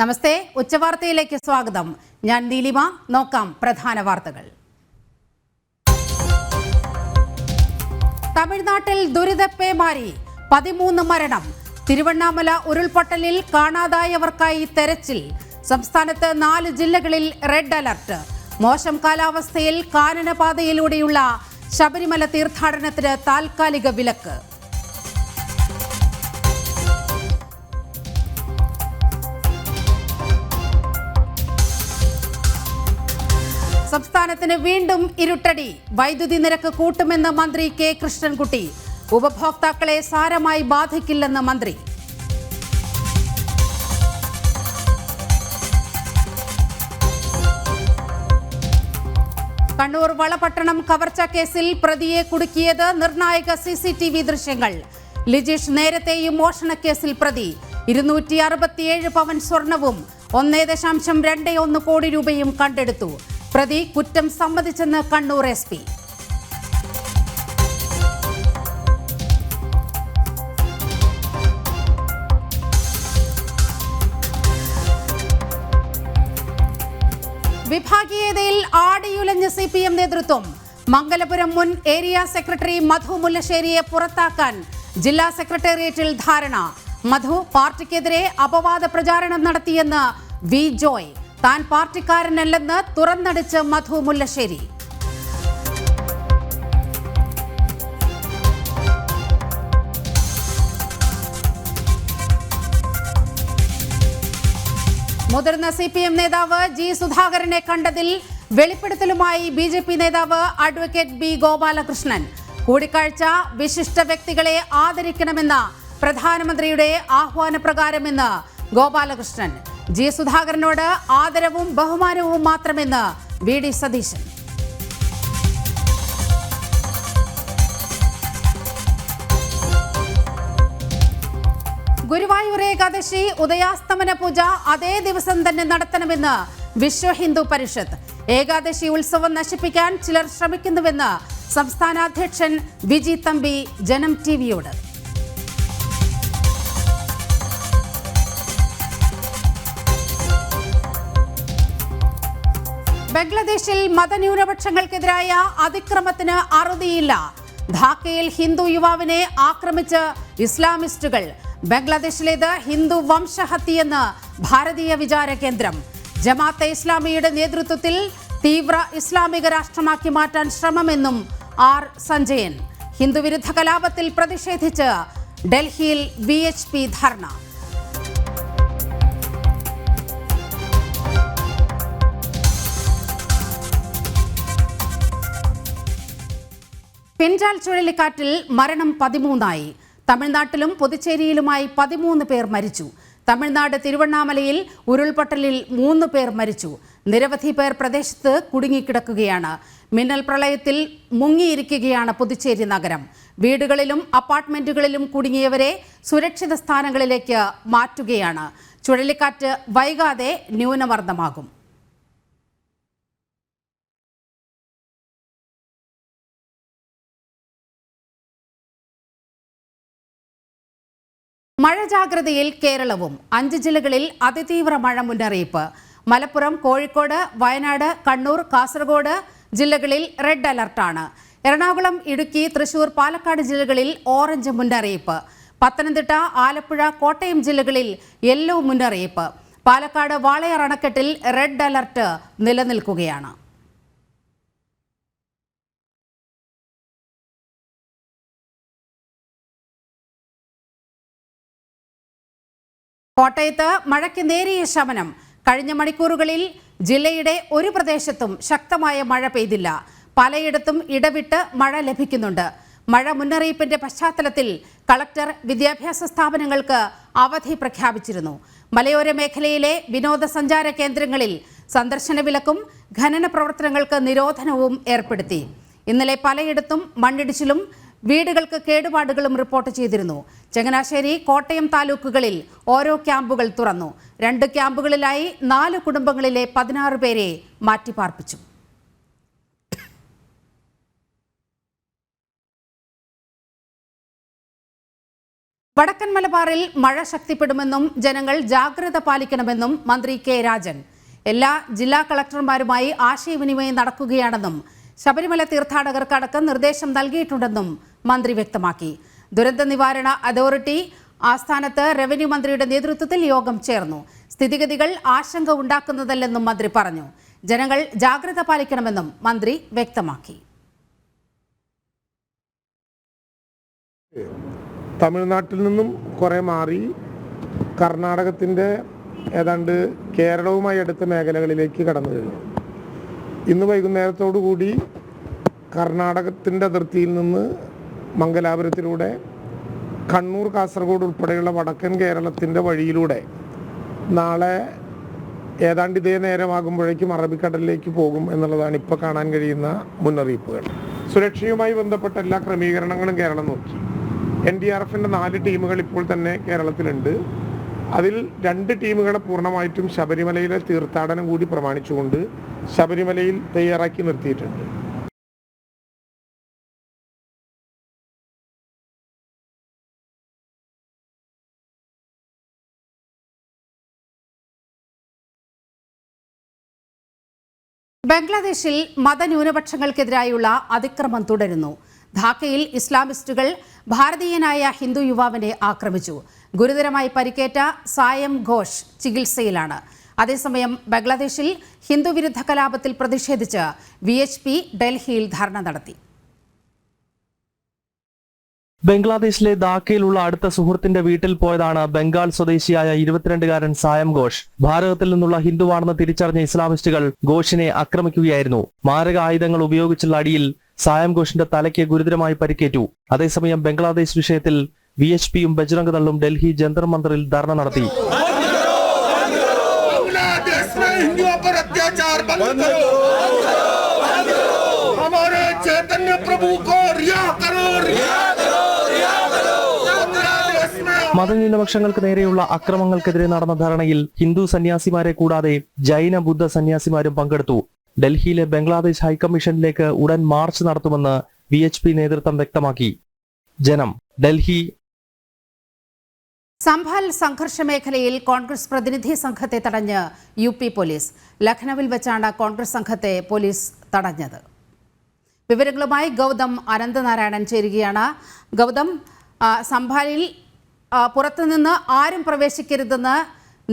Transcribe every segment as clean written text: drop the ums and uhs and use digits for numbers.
നമസ്തേ, ഉച്ചവാർത്തയിലേക്ക് സ്വാഗതം. ഞാൻ നീലിമ. നോക്കാം പ്രധാന വാർത്തകൾ. തമിഴ്നാട്ടിൽ ദുരിതപ്പേമാരി, 13 മരണം. തിരുവണ്ണാമല ഉരുൾപൊട്ടലിൽ കാണാതായവർക്കായി തെരച്ചിൽ. സംസ്ഥാനത്ത് 4 ജില്ലകളിൽ റെഡ് അലർട്ട്. മോശം കാലാവസ്ഥയിൽ കാനനപാതയിലൂടെയുള്ള ശബരിമല തീർത്ഥാടനത്തിന് താൽക്കാലിക വിലക്ക്. സംസ്ഥാനത്തിന് വീണ്ടും ഇരുട്ടടി. വൈദ്യുതി നിരക്ക് കൂട്ടുമെന്ന് മന്ത്രി കെ കൃഷ്ണൻകുട്ടി. ഉപഭോക്താക്കളെ സാരമായി ബാധിക്കില്ലെന്ന് മന്ത്രി. കണ്ണൂർ വളപട്ടണം കവർച്ച കേസിൽ പ്രതിയെ കുടുക്കിയത് നിർണായക CCTV ദൃശ്യങ്ങൾ. ലിജീഷ് നേരത്തെയും മോഷണക്കേസിൽ പ്രതി. 267 പവൻ സ്വർണവും 1.21 കോടി രൂപയും കണ്ടെടുത്തു. പ്രതി കുറ്റം സമ്മതിച്ചെന്ന് കണ്ണൂർ SP. വിഭാഗീയതയിൽ ആടിയുലഞ്ഞ് CPM നേതൃത്വം. മംഗലപുരം മുൻ ഏരിയ സെക്രട്ടറി മധു മുല്ലശ്ശേരിയെ പുറത്താക്കാൻ ജില്ലാ സെക്രട്ടേറിയറ്റിൽ ധാരണ. മധു പാർട്ടിക്കെതിരെ അപവാദ പ്രചാരണം നടത്തിയെന്ന് വി ജോയ്. താൻ പാർട്ടിക്കാരനല്ലെന്ന് തുറന്നടിച്ച് മധു മുല്ലശ്ശേരി. മുതിർന്ന CPM നേതാവ് G സുധാകരനെ കണ്ടതിൽ വെളിപ്പെടുത്തലുമായി BJP നേതാവ് അഡ്വക്കേറ്റ് B ഗോപാലകൃഷ്ണൻ. കൂടിക്കാഴ്ച വിശിഷ്ട വ്യക്തികളെ ആദരിക്കണമെന്ന പ്രധാനമന്ത്രിയുടെ ആഹ്വാനപ്രകാരമെന്ന് ഗോപാലകൃഷ്ണൻ. G സുധാകരനോട് ആദരവും ബഹുമാനവും മാത്രമെന്ന് VD സതീശൻ. ഗുരുവായൂർ ഏകാദശി ഉദയാസ്തമന പൂജ അതേ ദിവസം തന്നെ നടത്തണമെന്ന് വിശ്വ ഹിന്ദു പരിഷത്ത്. ഏകാദശി ഉത്സവം നശിപ്പിക്കാൻ ചിലർ ശ്രമിക്കുന്നുവെന്ന് സംസ്ഥാന അധ്യക്ഷൻ വിജി തമ്പി ജനം TVയോട്. ബംഗ്ലാദേശിൽ മതന്യൂനപക്ഷങ്ങൾക്കെതിരായ അതിക്രമത്തിന് അറുതിയില്ല. ധാക്കയിൽ ഹിന്ദു യുവാവിനെ ആക്രമിച്ച് ഇസ്ലാമിസ്റ്റുകൾ. ബംഗ്ലാദേശിലേത് ഹിന്ദു വംശഹത്യയെന്ന് ഭാരതീയ വിചാര കേന്ദ്രം. ജമാഅത്തെ ഇസ്ലാമിയുടെ നേതൃത്വത്തിൽ തീവ്ര ഇസ്ലാമിക രാഷ്ട്രമാക്കി മാറ്റാൻ ശ്രമമെന്നും R സഞ്ജയൻ. ഹിന്ദുവിരുദ്ധ കലാപത്തിൽ പ്രതിഷേധിച്ച് ഡൽഹിയിൽ VHP ധർണ. പിൻജാൽ ചുഴലിക്കാറ്റിൽ മരണം 13ആയി. തമിഴ്നാട്ടിലും പുതുച്ചേരിയിലുമായി 13 പേർ മരിച്ചു. തമിഴ്നാട് തിരുവണ്ണാമലയിൽ ഉരുൾപൊട്ടലിൽ 3 പേർ മരിച്ചു. നിരവധി പേർ പ്രദേശത്ത് കുടുങ്ങിക്കിടക്കുകയാണ്. മിന്നൽ പ്രളയത്തിൽ മുങ്ങിയിരിക്കുകയാണ് പുതുച്ചേരി നഗരം. വീടുകളിലും അപ്പാർട്ട്മെന്റുകളിലും കുടുങ്ങിയവരെ സുരക്ഷിത സ്ഥാനങ്ങളിലേക്ക് മാറ്റുകയാണ്. ചുഴലിക്കാറ്റ് വൈകാതെ ന്യൂനമർദ്ദമാകും. മഴ ജാഗ്രതയിൽ കേരളവും. 5 ജില്ലകളിൽ അതിതീവ്ര മഴ മുന്നറിയിപ്പ്. മലപ്പുറം, കോഴിക്കോട്, വയനാട്, കണ്ണൂർ, കാസർഗോഡ് ജില്ലകളിൽ റെഡ് അലർട്ടാണ്. എറണാകുളം, ഇടുക്കി, തൃശൂർ, പാലക്കാട് ജില്ലകളിൽ ഓറഞ്ച് മുന്നറിയിപ്പ്. പത്തനംതിട്ട, ആലപ്പുഴ, കോട്ടയം ജില്ലകളിൽ യെല്ലോ മുന്നറിയിപ്പ്. പാലക്കാട് വാളയാർ അണക്കെട്ടിൽ റെഡ് അലർട്ട് നിലനിൽക്കുകയാണ്. കോട്ടയത്ത് മഴയ്ക്ക് നേരിയ ശമനം. കഴിഞ്ഞ മണിക്കൂറുകളിൽ ജില്ലയുടെ ഒരു പ്രദേശത്തും ശക്തമായ മഴ പെയ്തില്ല. പലയിടത്തും ഇടവിട്ട് മഴ ലഭിക്കുന്നുണ്ട്. മഴ മുന്നറിയിപ്പിന്റെ പശ്ചാത്തലത്തിൽ കളക്ടർ വിദ്യാഭ്യാസ സ്ഥാപനങ്ങൾക്ക് അവധി പ്രഖ്യാപിച്ചിരുന്നു. മലയോര മേഖലയിലെ വിനോദസഞ്ചാര കേന്ദ്രങ്ങളിൽ സന്ദർശന വിലക്കും ഖനന പ്രവർത്തനങ്ങൾക്ക് നിരോധനവും ഏർപ്പെടുത്തി. ഇന്നലെ പലയിടത്തും മണ്ണിടിച്ചിലും വീടുകൾക്ക് കേടുപാടുകളും റിപ്പോർട്ട് ചെയ്തിരുന്നു. ചങ്ങനാശ്ശേരി, കോട്ടയം താലൂക്കുകളിൽ ഓരോ ക്യാമ്പുകൾ തുറന്നു. 2 ക്യാമ്പുകളിലായി 4 കുടുംബങ്ങളിലെ 16 പേരെ മാറ്റിപ്പാർപ്പിച്ചു. വടക്കൻ മലബാറിൽ മഴ ശക്തിപ്പെടുമെന്നും ജനങ്ങൾ ജാഗ്രത പാലിക്കണമെന്നും മന്ത്രി കെ രാജൻ. എല്ലാ ജില്ലാ കളക്ടർമാരുമായി ആശയവിനിമയം നടക്കുകയാണെന്നും ശബരിമല തീർത്ഥാടകർക്കടക്കം നിർദ്ദേശം നൽകിയിട്ടുണ്ടെന്നും മന്ത്രി വ്യക്തമാക്കി. ദുരന്ത നിവാരണ അതോറിറ്റി ആസ്ഥാനത്ത് റവന്യൂ മന്ത്രിയുടെ നേതൃത്വത്തിൽ യോഗം ചേർന്നു. സ്ഥിതിഗതികൾ ആശങ്ക ഉണ്ടാക്കുന്നതല്ലെന്നും മന്ത്രി പറഞ്ഞു. ജനങ്ങൾ ജാഗ്രത പാലിക്കണമെന്നും മന്ത്രി വ്യക്തമാക്കി. തമിഴ്നാട്ടിൽ നിന്നും കുറേ മാറി കർണാടകത്തിൻ്റെ ഏതാണ്ട് കേരളവുമായി അടുത്ത മേഖലകളിലേക്ക് കടന്നു കഴിഞ്ഞു. ഇന്ന് വൈകുന്നേരത്തോടു കൂടി കർണാടകത്തിൻ്റെ അതിർത്തിയിൽ നിന്ന് മംഗലാപുരത്തിലൂടെ കണ്ണൂർ, കാസർഗോഡ് ഉൾപ്പെടെയുള്ള വടക്കൻ കേരളത്തിൻ്റെ വഴിയിലൂടെ നാളെ ഏതാണ്ട് ഇതേ നേരമാകുമ്പോഴേക്കും അറബിക്കടലിലേക്ക് പോകും എന്നുള്ളതാണ് ഇപ്പോൾ കാണാൻ കഴിയുന്ന മുന്നറിയിപ്പുകൾ. സുരക്ഷയുമായി ബന്ധപ്പെട്ട എല്ലാ ക്രമീകരണങ്ങളും കേരളം നോക്കി. NDRFിൻ്റെ 4 ടീമുകൾ ഇപ്പോൾ തന്നെ കേരളത്തിലുണ്ട്. അതിൽ 2 ടീമുകളെ പൂർണ്ണമായിട്ടും ശബരിമലയിലെ തീർത്ഥാടനം കൂടി പ്രമാണിച്ചുകൊണ്ട് ശബരിമലയിൽ തയ്യാറാക്കി നിർത്തിയിട്ടുണ്ട്. ബംഗ്ലാദേശിൽ മതന്യൂനപക്ഷങ്ങൾക്കെതിരായുള്ള അതിക്രമം തുടരുന്നു. ധാക്കയിൽ ഇസ്ലാമിസ്റ്റുകൾ ഭാരതീയനായ ഹിന്ദു യുവാവിനെ ആക്രമിച്ചു. ഗുരുതരമായി പരിക്കേറ്റ സായം ഘോഷ് ചികിത്സയിലാണ്. അതേസമയം ബംഗ്ലാദേശിൽ ഹിന്ദുവിരുദ്ധ കലാപത്തിൽ പ്രതിഷേധിച്ച് VHP ഡൽഹിയിൽ ധർണ നടത്തി. ബംഗ്ലാദേശിലെ ധാക്കയിലുള്ള അടുത്ത സുഹൃത്തിന്റെ വീട്ടിൽ പോയതാണ് ബംഗാൾ സ്വദേശിയായ 22-കാരൻ സായം ഘോഷ്. ഭാരതത്തിൽ നിന്നുള്ള ഹിന്ദുവാണെന്ന് തിരിച്ചറിഞ്ഞ ഇസ്ലാമിസ്റ്റുകൾ ഘോഷിനെ ആക്രമിക്കുകയായിരുന്നു. മാരക ആയുധങ്ങൾ ഉപയോഗിച്ചുള്ള അടിയിൽ സായം ഘോഷിന്റെ തലയ്ക്ക് ഗുരുതരമായി പരിക്കേറ്റു. അതേസമയം ബംഗ്ലാദേശ് വിഷയത്തിൽ VHPയും ബജ്രംഗ് ദളും ഡൽഹി ജന്തർ മന്ദറിൽ ധർണ നടത്തി. മതന്യൂനപക്ഷങ്ങൾക്ക് നേരെയുള്ള അക്രമങ്ങൾക്കെതിരെ നടന്ന ധർണയിൽ ഹിന്ദു സന്യാസിമാരെ കൂടാതെ ജൈന ബുദ്ധ സന്യാസിമാരും പങ്കെടുത്തു. ഡൽഹിയിലെ ബംഗ്ലാദേശ് ഹൈക്കമ്മീഷനിലേക്ക് ഉടൻ മാർച്ച് നടത്തുമെന്ന് VHP നേതൃത്വം വ്യക്തമാക്കി. ജനം, ഡൽഹി. സംഭാൽ സംഘർഷ മേഖലയിൽ കോൺഗ്രസ് പ്രതിനിധി സംഘത്തെ തടഞ്ഞ് UP പോലീസ്. ലഖ്നൌവിൽ വെച്ചാണ് കോൺഗ്രസ് സംഘത്തെ പോലീസ് തടഞ്ഞത്. വിവരങ്ങളുമായി ഗൗതം അനന്തനാരായണൻ ചേരുകയാണ്. ഗൗതം, സംഭാലിൽ പുറത്തുനിന്ന് ആരും പ്രവേശിക്കരുതെന്ന്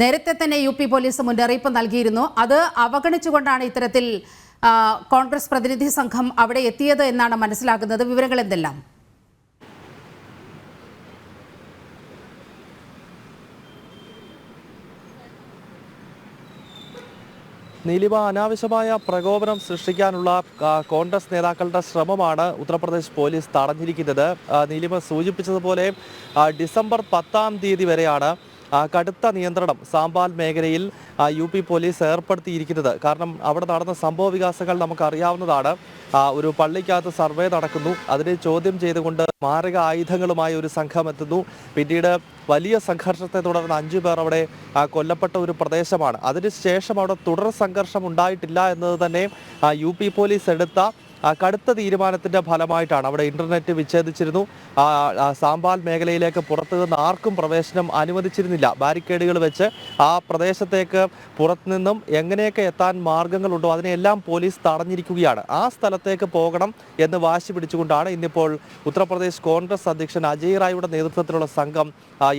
നേരത്തെ തന്നെ UP പോലീസ് മുന്നറിയിപ്പ് നൽകിയിരുന്നു. അത് അവഗണിച്ചുകൊണ്ടാണ് ഇത്തരത്തിൽ കോൺഗ്രസ് പ്രതിനിധി സംഘം അവിടെ എത്തിയത് എന്നാണ് മനസ്സിലാക്കുന്നത്. വിവരങ്ങൾ എന്തെല്ലാം? നീലിമ, അനാവശ്യമായ പ്രകോപനം സൃഷ്ടിക്കാനുള്ള കോൺഗ്രസ് നേതാക്കളുടെ ശ്രമമാണ് ഉത്തർപ്രദേശ് പോലീസ് തടഞ്ഞിരിക്കുന്നത്. നീലിമ സൂചിപ്പിച്ചതുപോലെ ഡിസംബർ 10-ാം തീയതി വരെയാണ് കടുത്ത നിയന്ത്രണം സാമ്പാൽ മേഖലയിൽ UP പോലീസ് ഏർപ്പെടുത്തിയിരിക്കുന്നത്. കാരണം അവിടെ നടന്ന സംഭവ വികാസങ്ങൾ നമുക്കറിയാവുന്നതാണ്. ഒരു പള്ളിക്കകത്ത് സർവേ നടക്കുന്നു. അതിനെ ചോദ്യം ചെയ്തുകൊണ്ട് മാരക ആയുധങ്ങളുമായി ഒരു സംഘം എത്തുന്നു. പിന്നീട് വലിയ സംഘർഷത്തെ തുടർന്ന് 5 പേർ അവിടെ കൊല്ലപ്പെട്ട ഒരു പ്രദേശമാണ്. അതിനുശേഷം അവിടെ തുടർ സംഘർഷം ഉണ്ടായിട്ടില്ല എന്നത് തന്നെ UP പോലീസ് എടുത്ത കടുത്ത തീരുമാനത്തിന്റെ ഫലമായിട്ടാണ്. അവിടെ ഇന്റർനെറ്റ് വിച്ഛേദിച്ചിരുന്നു. സാമ്പാൽ മേഖലയിലേക്ക് പുറത്തു നിന്ന് ആർക്കും പ്രവേശനം അനുവദിച്ചിരുന്നില്ല. ബാരിക്കേഡുകൾ വെച്ച് ആ പ്രദേശത്തേക്ക് പുറത്തുനിന്നും എങ്ങനെയൊക്കെ എത്താൻ മാർഗങ്ങളുണ്ടോ അതിനെല്ലാം പോലീസ് തടഞ്ഞിരിക്കുകയാണ്. ആ സ്ഥലത്തേക്ക് പോകണം എന്ന് വാശി പിടിച്ചുകൊണ്ടാണ് ഇന്നിപ്പോൾ ഉത്തർപ്രദേശ് കോൺഗ്രസ് അധ്യക്ഷൻ അജയ് റായിയുടെ നേതൃത്വത്തിലുള്ള സംഘം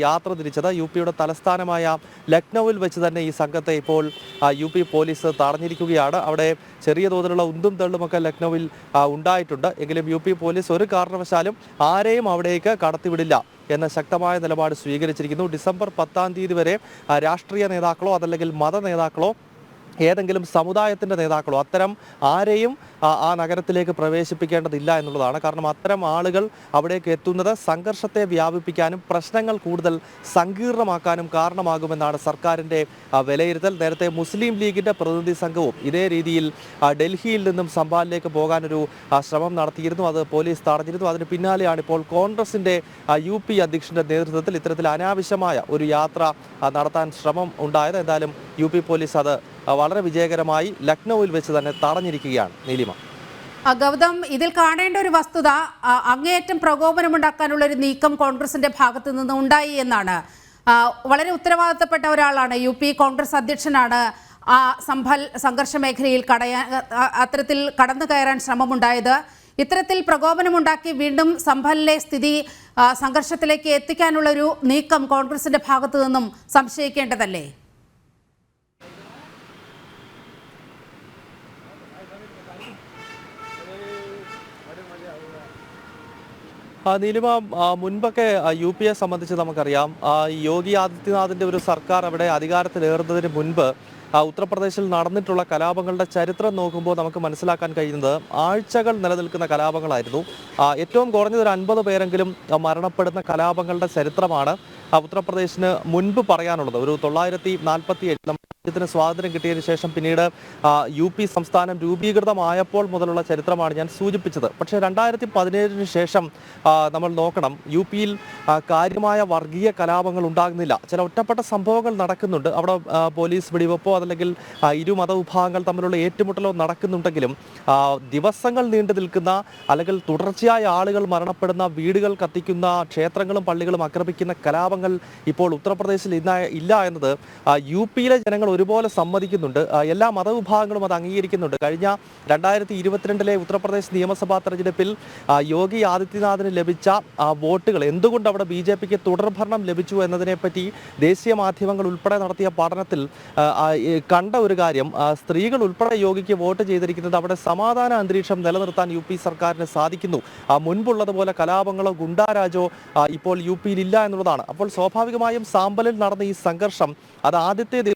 യാത്ര തിരിച്ചത്. UPയുടെ തലസ്ഥാനമായ ലക്നൌവിൽ വെച്ച് തന്നെ ഈ സംഘത്തെ ഇപ്പോൾ UP പോലീസ് തടഞ്ഞിരിക്കുകയാണ്. അവിടെ ചെറിയ തോതിലുള്ള ഉന്തും തള്ളുമൊക്കെ ലക്നൌവിൽ ഉണ്ടായിട്ടുണ്ട്. എങ്കിലും UP പോലീസ് ഒരു കാരണവശാലും ആരെയും അവിടേക്ക് കടത്തിവിടില്ല എന്ന ശക്തമായ നിലപാട് സ്വീകരിച്ചിരിക്കുന്നു. ഡിസംബർ 10-ാം തീയതി വരെ രാഷ്ട്രീയ നേതാക്കളോ അതല്ലെങ്കിൽ മത നേതാക്കളോ ഏതെങ്കിലും സമുദായത്തിൻ്റെ നേതാക്കളോ അത്തരം ആരെയും ആ നഗരത്തിലേക്ക് പ്രവേശിപ്പിക്കേണ്ടതില്ല എന്നുള്ളതാണ്. കാരണം അത്തരം ആളുകൾ അവിടേക്ക് എത്തുന്നത് സംഘർഷത്തെ വ്യാപിപ്പിക്കാനും പ്രശ്നങ്ങൾ കൂടുതൽ സങ്കീർണമാക്കാനും കാരണമാകുമെന്നാണ് സർക്കാരിൻ്റെ വിലയിരുത്തൽ. നേരത്തെ മുസ്ലിം ലീഗിൻ്റെ പ്രതിനിധി സംഘവും ഇതേ രീതിയിൽ ഡൽഹിയിൽ നിന്നും സംഭാലിലേക്ക് പോകാനൊരു ശ്രമം നടത്തിയിരുന്നു. അത് പോലീസ് തടഞ്ഞിരുന്നു. അതിന് പിന്നാലെയാണ് ഇപ്പോൾ കോൺഗ്രസിൻ്റെ UP അധ്യക്ഷൻ്റെ നേതൃത്വത്തിൽ ഇത്തരത്തിൽ അനാവശ്യമായ ഒരു യാത്ര നടത്താൻ ശ്രമം ഉണ്ടായത്. എന്തായാലും UP പോലീസ് അത് വളരെ വിജയകരമായി ലക്നൌവിൽ വെച്ച് തന്നെ തടഞ്ഞിരിക്കുകയാണ്. നീലിമ. ഗൗതം, ഇതിൽ കാണേണ്ട ഒരു വസ്തുത അങ്ങേയറ്റം പ്രകോപനമുണ്ടാക്കാനുള്ള ഒരു നീക്കം കോൺഗ്രസിന്റെ ഭാഗത്തു നിന്ന് ഉണ്ടായി എന്നാണ്. വളരെ ഉത്തരവാദിത്തപ്പെട്ട ഒരാളാണ്, UP കോൺഗ്രസ് അധ്യക്ഷനാണ്. ആ സംഭൽ സംഘർഷ മേഖലയിൽ അത്തരത്തിൽ കടന്നു കയറാൻ ശ്രമമുണ്ടായത്. ഇത്തരത്തിൽ പ്രകോപനമുണ്ടാക്കി വീണ്ടും സംഭലിലെ സ്ഥിതി സംഘർഷത്തിലേക്ക് എത്തിക്കാനുള്ളൊരു നീക്കം കോൺഗ്രസിന്റെ ഭാഗത്തു നിന്നും സംശയിക്കേണ്ടതല്ലേ? നീലിമ, മുൻപൊക്കെ UP സംബന്ധിച്ച് നമുക്കറിയാം, യോഗി ആദിത്യനാഥിന്റെ ഒരു സർക്കാർ അവിടെ അധികാരത്തിലേറുന്നതിന് മുൻപ് ഉത്തർപ്രദേശിൽ നടന്നിട്ടുള്ള കലാപങ്ങളുടെ ചരിത്രം നോക്കുമ്പോൾ നമുക്ക് മനസ്സിലാക്കാൻ കഴിയുന്നത് ആഴ്ചകൾ നിലനിൽക്കുന്ന കലാപങ്ങളായിരുന്നു. ഏറ്റവും കുറഞ്ഞത് ഒരു 50 പേരെങ്കിലും മരണപ്പെടുന്ന കലാപങ്ങളുടെ ചരിത്രമാണ് ഉത്തർപ്രദേശിന് മുൻപ് പറയാനുള്ളത്. ഒരു 947 രാജ്യത്തിന് സ്വാതന്ത്ര്യം കിട്ടിയതിന് ശേഷം പിന്നീട് UP സംസ്ഥാനം രൂപീകൃതമായപ്പോൾ മുതലുള്ള ചരിത്രമാണ് ഞാൻ സൂചിപ്പിച്ചത്. പക്ഷേ 2017 ശേഷം നമ്മൾ നോക്കണം, UP-യിൽ കാര്യമായ വർഗീയ കലാപങ്ങൾ ഉണ്ടാകുന്നില്ല. ചില ഒറ്റപ്പെട്ട സംഭവങ്ങൾ നടക്കുന്നുണ്ട്. അവിടെ പോലീസ് വെടിവെപ്പോ അല്ലെങ്കിൽ ഇരു മതവിഭാഗങ്ങൾ തമ്മിലുള്ള ഏറ്റുമുട്ടലോ നടക്കുന്നുണ്ടെങ്കിലും ദിവസങ്ങൾ നീണ്ടു നിൽക്കുന്ന അല്ലെങ്കിൽ തുടർച്ചയായ ആളുകൾ മരണപ്പെടുന്ന, വീടുകൾ കത്തിക്കുന്ന, ക്ഷേത്രങ്ങളും പള്ളികളും ആക്രമിക്കുന്ന കലാപങ്ങൾ ഇപ്പോൾ ഉത്തർപ്രദേശിൽ ഇല്ല എന്നത് UP-യിലെ ജനങ്ങൾ ഒരുപോലെ സമ്മതിക്കുന്നുണ്ട്. എല്ലാ മതവിഭാഗങ്ങളും അത് അംഗീകരിക്കുന്നുണ്ട്. കഴിഞ്ഞ 2022 ഉത്തർപ്രദേശ് നിയമസഭാ തെരഞ്ഞെടുപ്പിൽ യോഗി ആദിത്യനാഥിന് ലഭിച്ച വോട്ടുകൾ എന്തുകൊണ്ട് അവിടെ BJP-ക്ക് തുടർഭരണം ലഭിച്ചു എന്നതിനെപ്പറ്റി ദേശീയ മാധ്യമങ്ങൾ ഉൾപ്പെടെ നടത്തിയ പഠനത്തിൽ കണ്ട ഒരു കാര്യം, സ്ത്രീകൾ ഉൾപ്പെടെ യോഗിക്ക് വോട്ട് ചെയ്തിരിക്കുന്നത് അവിടെ സമാധാന അന്തരീക്ഷം നിലനിർത്താൻ UP സർക്കാരിന് സാധിക്കുന്നു. മുൻപുള്ളതുപോലെ കലാപങ്ങളോ ഗുണ്ടാരാജോ ഇപ്പോൾ UP-യിൽ ഇല്ല എന്നുള്ളതാണ്. അപ്പോൾ സ്വാഭാവികമായും സാമ്പലിൽ നടന്ന ഈ സംഘർഷം അത് ആദ്യത്തെ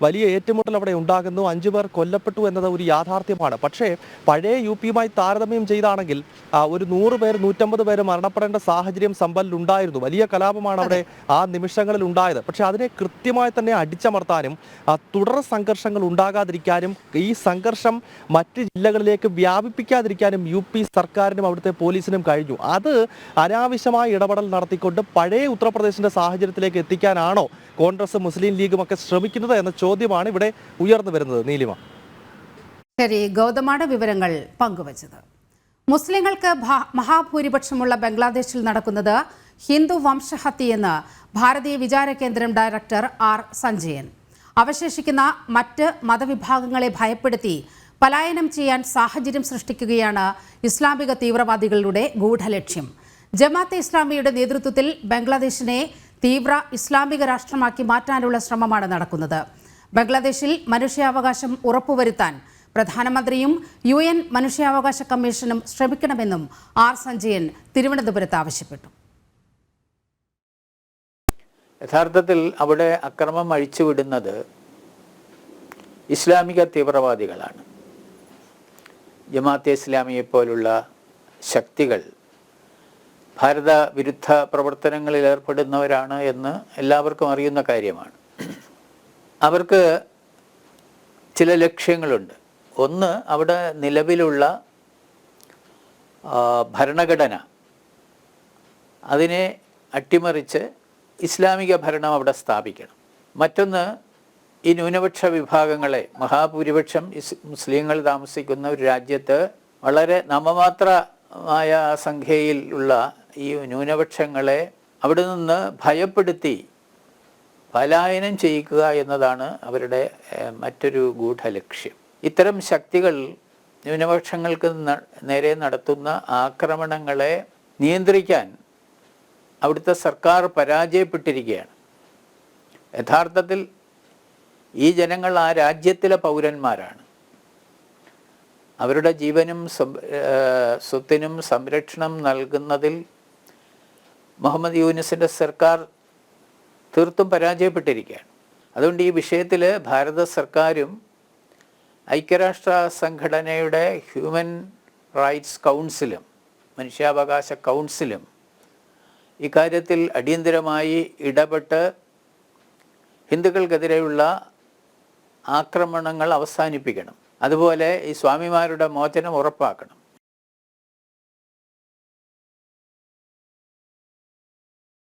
വലിയ ഏറ്റുമുട്ടൽ അവിടെ ഉണ്ടാകുന്നു. 5 പേർ കൊല്ലപ്പെട്ടു എന്നത് ഒരു യാഥാർത്ഥ്യമാണ്. പക്ഷേ പഴയ UP-യുമായി താരതമ്യം ചെയ്താണെങ്കിൽ ഒരു 100 പേർ 150 പേര് മരണപ്പെടേണ്ട സാഹചര്യം സംഭലിൽ ഉണ്ടായിരുന്നു. വലിയ കലാപമാണ് അവിടെ ആ നിമിഷങ്ങളിൽ ഉണ്ടായത്. പക്ഷേ അതിനെ കൃത്യമായി തന്നെ അടിച്ചമർത്താനും തുടർ സംഘർഷങ്ങൾ ഉണ്ടാകാതിരിക്കാനും ഈ സംഘർഷം മറ്റ് ജില്ലകളിലേക്ക് വ്യാപിപ്പിക്കാതിരിക്കാനും UP സർക്കാരിനും അവിടുത്തെ പോലീസിനും കഴിഞ്ഞു. അത് അനാവശ്യമായ ഇടപെടൽ നടത്തിക്കൊണ്ട് പഴയ ഉത്തർപ്രദേശിന്റെ സാഹചര്യത്തിലേക്ക് എത്തിക്കാനാണോ കോൺഗ്രസ് മുസ്ലിം ലീഗും ഒക്കെ ശ്രമിക്കുന്നത് എന്ന ചോദ്യമാണ് ഇവിടെ ഉയർന്നു വരുന്നത്. നീലിമ, ശരി, ഗൗതമാണ് വിവരങ്ങൾ പങ്കുവച്ചത്. മുസ്ലിങ്ങൾക്ക് മഹാഭൂരിപക്ഷമുള്ള ബംഗ്ലാദേശിൽ നടക്കുന്നത് ഹിന്ദു വംശഹത്യയെന്ന് ഭാരതീയ വിചാര കേന്ദ്രം ഡയറക്ടർ R. സഞ്ജയൻ. അവശേഷിക്കുന്ന മറ്റ് മതവിഭാഗങ്ങളെ ഭയപ്പെടുത്തി പലായനം ചെയ്യാൻ സാഹചര്യം സൃഷ്ടിക്കുകയാണ് ഇസ്ലാമിക തീവ്രവാദികളുടെ ഗൂഢലക്ഷ്യം. ജമാഅത്തെ ഇസ്ലാമിയുടെ നേതൃത്വത്തിൽ ബംഗ്ലാദേശിനെ തീവ്ര ഇസ്ലാമിക രാഷ്ട്രമാക്കി മാറ്റാനുള്ള ശ്രമമാണ് നടക്കുന്നത്. ബംഗ്ലാദേശിൽ മനുഷ്യാവകാശം ഉറപ്പുവരുത്താൻ പ്രധാനമന്ത്രിയും UN മനുഷ്യാവകാശ കമ്മീഷനും ശ്രമിക്കണമെന്നും R. സഞ്ജയൻ തിരുവനന്തപുരത്ത് ആവശ്യപ്പെട്ടു. യഥാർത്ഥത്തിൽ അവിടെ അക്രമം അഴിച്ചുവിടുന്നത് ഇസ്ലാമിക തീവ്രവാദികളാണ്. ജമാഅത്തെ ഇസ്ലാമിയെ പോലുള്ള ശക്തികൾ ഭാരത വിരുദ്ധ പ്രവർത്തനങ്ങളിൽ ഏർപ്പെടുന്നവരാണ് എന്ന് എല്ലാവർക്കും അറിയുന്ന കാര്യമാണ്. അവർക്ക് ചില ലക്ഷ്യങ്ങളുണ്ട്. ഒന്ന്, അവിടെ നിലവിലുള്ള ഭരണഘടന അതിനെ അട്ടിമറിച്ച് ഇസ്ലാമിക ഭരണം അവിടെ സ്ഥാപിക്കണം. മറ്റൊന്ന്, ഈ ന്യൂനപക്ഷ വിഭാഗങ്ങളെ, മഹാഭൂരിപക്ഷം മുസ്ലിങ്ങൾ താമസിക്കുന്ന ഒരു രാജ്യത്ത് വളരെ നാമമാത്രമായ സംഖ്യയിലുള്ള ഈ ന്യൂനപക്ഷങ്ങളെ അവിടെ നിന്ന് ഭയപ്പെടുത്തി പലായനം ചെയ്യിക്കുക എന്നതാണ് അവരുടെ മറ്റൊരു ഗൂഢലക്ഷ്യം. ഇത്തരം ശക്തികൾ ന്യൂനപക്ഷങ്ങൾക്ക് നേരെ നടത്തുന്ന ആക്രമണങ്ങളെ നിയന്ത്രിക്കാൻ അവിടുത്തെ സർക്കാർ പരാജയപ്പെട്ടിരിക്കുകയാണ്. യഥാർത്ഥത്തിൽ ഈ ജനങ്ങൾ ആ രാജ്യത്തിലെ പൗരന്മാരാണ്. അവരുടെ ജീവനും സ്വത്തിനും സംരക്ഷണം നൽകുന്നതിൽ മുഹമ്മദ് യൂനുസിൻ്റെ സർക്കാർ തീർത്തും പരാജയപ്പെട്ടിരിക്കുകയാണ്. അതുകൊണ്ട് ഈ വിഷയത്തിൽ ഭാരത സർക്കാരും ഐക്യരാഷ്ട്ര സംഘടനയുടെ ഹ്യൂമൻ റൈറ്റ്സ് കൗൺസിലും മനുഷ്യാവകാശ കൗൺസിലും ഇക്കാര്യത്തിൽ അടിയന്തരമായി ഇടപെട്ട് ഹിന്ദുക്കൾക്കെതിരെയുള്ള ആക്രമണങ്ങൾ അവസാനിപ്പിക്കണം. അതുപോലെ ഈ സ്വാമിമാരുടെ മോചനം ഉറപ്പാക്കണം.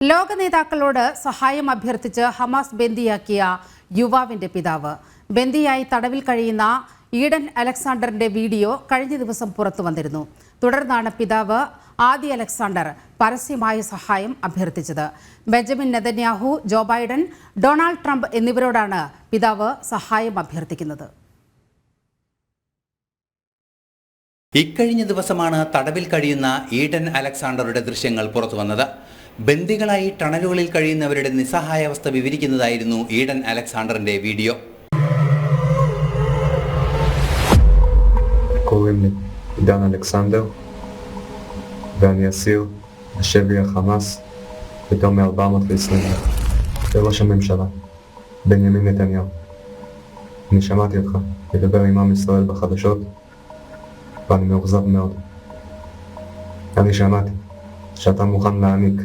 ലോക നേതാക്കളോട് സഹായം അഭ്യർത്ഥിച്ച് ഹമാസ് ബന്ദിയാക്കിയ യുവാവിന്റെ പിതാവ്. ബന്ദിയായി തടവിൽ കഴിയുന്ന ഈഡൻ അലക്സാണ്ടറിന്റെ വീഡിയോ കഴിഞ്ഞ ദിവസം പുറത്തു വന്നിരുന്നു. തുടർന്നാണ് പിതാവ് ആദി അലക്സാണ്ടർ പരസ്യമായ സഹായം അഭ്യർത്ഥിച്ചത്. Benjamin Netanyahu, Joe Biden, Donald Trump എന്നിവരോടാണ് പിതാവ് സഹായം അഭ്യർത്ഥിക്കുന്നത്. ഇക്കഴിഞ്ഞ ദിവസമാണ് തടവിൽ കഴിയുന്ന ഈഡൻ അലക്സാണ്ടറുടെ ദൃശ്യങ്ങൾ പുറത്തുവന്നത്. ബന്ദികളായി ടണലുകളിൽ കഴിയുന്നവരുടെ നിസ്സഹായാവസ്ഥ വിവരിക്കുന്നതായിരുന്നു ഈഡൻ അലക്സാണ്ടറിന്റെ വീഡിയോ. קוראים לי עידן אלכסנדר ואני אסיר בשבי החמאס יותר מ-420 יום. לראש הממשלה בנימין נתניהו, אני שמעתי אותך מדבר עם עם ישראל בחדשות ואני מאוכזב מאוד. אני שמעתי שאתה מוכן להעניק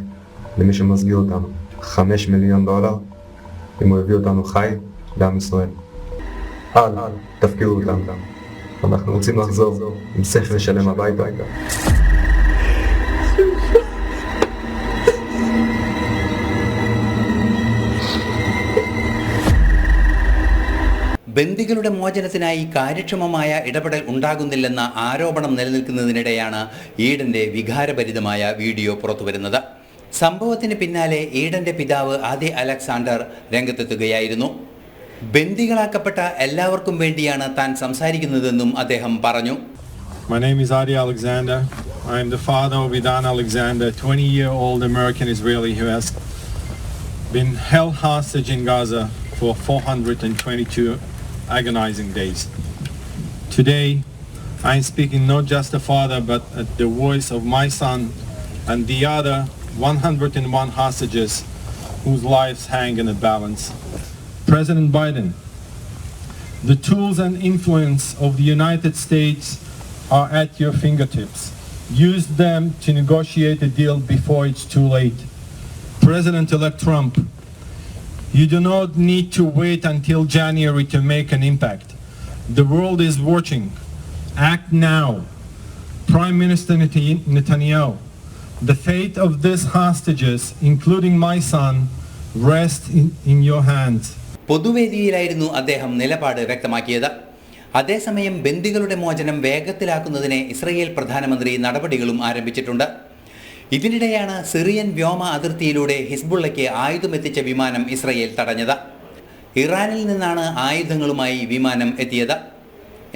למי שמסגיר אותנו $5 מיליון אם הוא הביא אותנו חי לעם ישראל. אל תפקירו אותנו. אנחנו רוצים לחזור עם שכל שלם הביתה. ബന്ദികളുടെ മോചനത്തിനായി കാര്യക്ഷമമായ ഇടപെടൽ ഉണ്ടാകുന്നില്ലെന്ന ആരോപണം നിലനിൽക്കുന്നതിനിടെയാണ് ഈഡന്റെ വികാരഭരിതമായ വീഡിയോ പുറത്തുവരുന്നത്. സംഭവത്തിന് പിന്നാലെ ഈഡന്റെ പിതാവ് ആദി അലക്സാണ്ടർ രംഗത്തെത്തുകയായിരുന്നു. ബന്ദികളാക്കപ്പെട്ട എല്ലാവർക്കും വേണ്ടിയാണ് താൻ സംസാരിക്കുന്നതെന്നും അദ്ദേഹം പറഞ്ഞു. My name is Adi Alexander. I am the father of Idan Alexander, 20-year-old American Israeli who has been held hostage in Gaza for 422 agonizing days. Today, I am speaking not just a father, but the voice of my son and the other 101 hostages whose lives hang in a balance. President Biden, the tools and influence of the United States are at your fingertips. Use them to negotiate a deal before it's too late. President-elect Trump, you do not need to wait until January to make an impact. The world is watching. Act now. Prime Minister Netanyahu, the fate of these hostages, including my son, rests in your hands. പൊതുവേദിയിലായിരുന്നു അദ്ദേഹം നിലപാട് വ്യക്തമാക്കിയത്. അതേസമയം ബന്ദികളുടെ മോചനം വേഗത്തിലാക്കുന്നതിന് Israel പ്രധാനമന്ത്രി നടപടികളും ആരംഭിച്ചിട്ടുണ്ട്. ഇതിനിടെയാണ് Syrian വ്യോമ അതിർത്തിയിലൂടെ ഹിസ്ബുള്ളയ്ക്ക് ആയുധമെത്തിച്ച വിമാനം ഇസ്രയേൽ തടഞ്ഞത്. ഇറാനിൽ നിന്നാണ് ആയുധങ്ങളുമായി വിമാനം എത്തിയത്.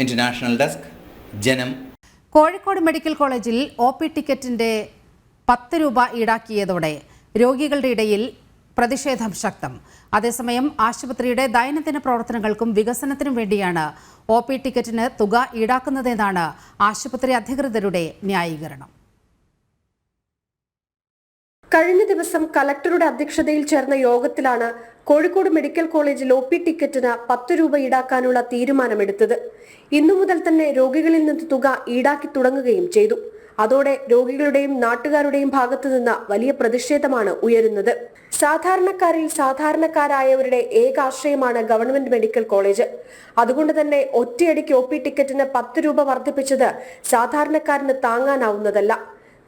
ഇന്റർനാഷണൽ ഡെസ്ക്, ജനം. കോഴിക്കോട് മെഡിക്കൽ കോളേജിൽ OP ടിക്കറ്റിന്റെ 10 രൂപ ഈടാക്കിയതോടെ രോഗികളുടെ ഇടയിൽ പ്രതിഷേധം ശക്തം. അതേസമയം ആശുപത്രിയുടെ ദൈനംദിന പ്രവർത്തനങ്ങൾക്കും വികസനത്തിനും വേണ്ടിയാണ് OP ടിക്കറ്റിന് തുക ഈടാക്കുന്നതെന്നാണ് ആശുപത്രി അധികൃതരുടെ ന്യായീകരണം. കഴിഞ്ഞ ദിവസം കലക്ടറുടെ അധ്യക്ഷതയിൽ ചേർന്ന യോഗത്തിലാണ് കോഴിക്കോട് മെഡിക്കൽ കോളേജിൽ OP ടിക്കറ്റിന് 10 രൂപ ഈടാക്കാനുള്ള തീരുമാനമെടുത്തത്. ഇന്നു മുതൽ തന്നെ രോഗികളിൽ നിന്ന് തുക ഈടാക്കി തുടങ്ങുകയും ചെയ്തു. അതോടെ രോഗികളുടെയും നാട്ടുകാരുടെയും ഭാഗത്തു നിന്ന് വലിയ പ്രതിഷേധമാണ് ഉയരുന്നത്. സാധാരണക്കാരിൽ സാധാരണക്കാരായവരുടെ ഏക ആശ്രയമാണ് ഗവൺമെന്റ് മെഡിക്കൽ കോളേജ്. അതുകൊണ്ട് തന്നെ ഒറ്റയടിക്ക് OP ടിക്കറ്റിന് 10 രൂപ വർദ്ധിപ്പിച്ചത് സാധാരണക്കാരന് താങ്ങാനാവുന്നതല്ല.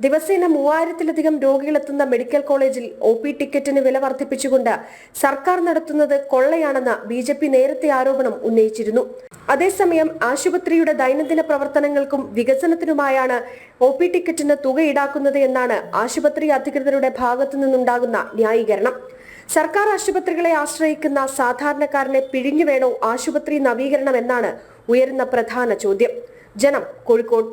ദിവസേന 3000-ലധികം രോഗികളെത്തുന്ന മെഡിക്കൽ കോളേജിൽ OP ടിക്കറ്റിന് വില വർദ്ധിപ്പിച്ചുകൊണ്ട് സർക്കാർ നടത്തുന്നത് കൊള്ളയാണെന്ന് BJP നേരത്തെ ആരോപണം ഉന്നയിച്ചിരുന്നു. അതേസമയം ആശുപത്രിയുടെ ദൈനംദിന പ്രവർത്തനങ്ങൾക്കും വികസനത്തിനുമായാണ് OP ടിക്കറ്റിന് തുക ഈടാക്കുന്നത് എന്നാണ് ആശുപത്രി അധികൃതരുടെ ഭാഗത്തു നിന്നുണ്ടാകുന്ന ന്യായീകരണം. സർക്കാർ ആശുപത്രികളെ ആശ്രയിക്കുന്ന സാധാരണക്കാരനെ പിഴിഞ്ഞു വേണോ ആശുപത്രി നവീകരണം എന്നാണ് ഉയരുന്ന പ്രധാന ചോദ്യം. ജനം, കോഴിക്കോട്.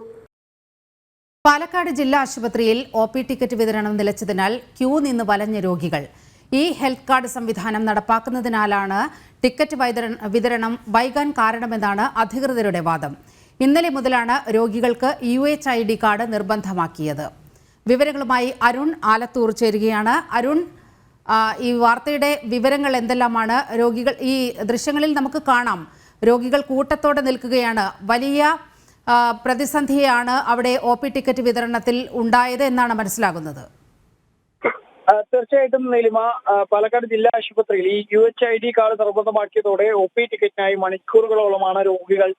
പാലക്കാട് ജില്ലാ ആശുപത്രിയിൽ OP ടിക്കറ്റ് വിതരണം നിലച്ചതിനാൽ ക്യൂ നിന്ന് വലഞ്ഞ രോഗികൾ. ഈ ഹെൽത്ത് കാർഡ് സംവിധാനം നടപ്പാക്കുന്നതിനാലാണ് ടിക്കറ്റ് വിതരണം വൈകാൻ കാരണമെന്നാണ് അധികൃതരുടെ വാദം. ഇന്നലെ മുതലാണ് രോഗികൾക്ക് UHID കാർഡ് നിർബന്ധമാക്കിയത്. വിവരങ്ങളുമായി അരുൺ ആലത്തൂർ ചേരുകയാണ്. അരുൺ, ഈ വാർത്തയുടെ വിവരങ്ങൾ എന്തെല്ലാമാണ്? രോഗികൾ, ഈ ദൃശ്യങ്ങളിൽ നമുക്ക് കാണാം, രോഗികൾ കൂട്ടത്തോടെ നിൽക്കുകയാണ്. വലിയ പ്രതിസന്ധിയാണ് അവിടെ OP ടിക്കറ്റ് വിതരണത്തിൽ ഉണ്ടായത് എന്നാണ് മനസ്സിലാകുന്നത്. തീർച്ചയായിട്ടും നീലിമ, പാലക്കാട് ജില്ലാ ആശുപത്രിയിൽ ഈ UHID കാർഡ് നിർബന്ധമാക്കിയതോടെ OP ടിക്കറ്റിനായി മണിക്കൂറുകളോളമാണ് രോഗികൾ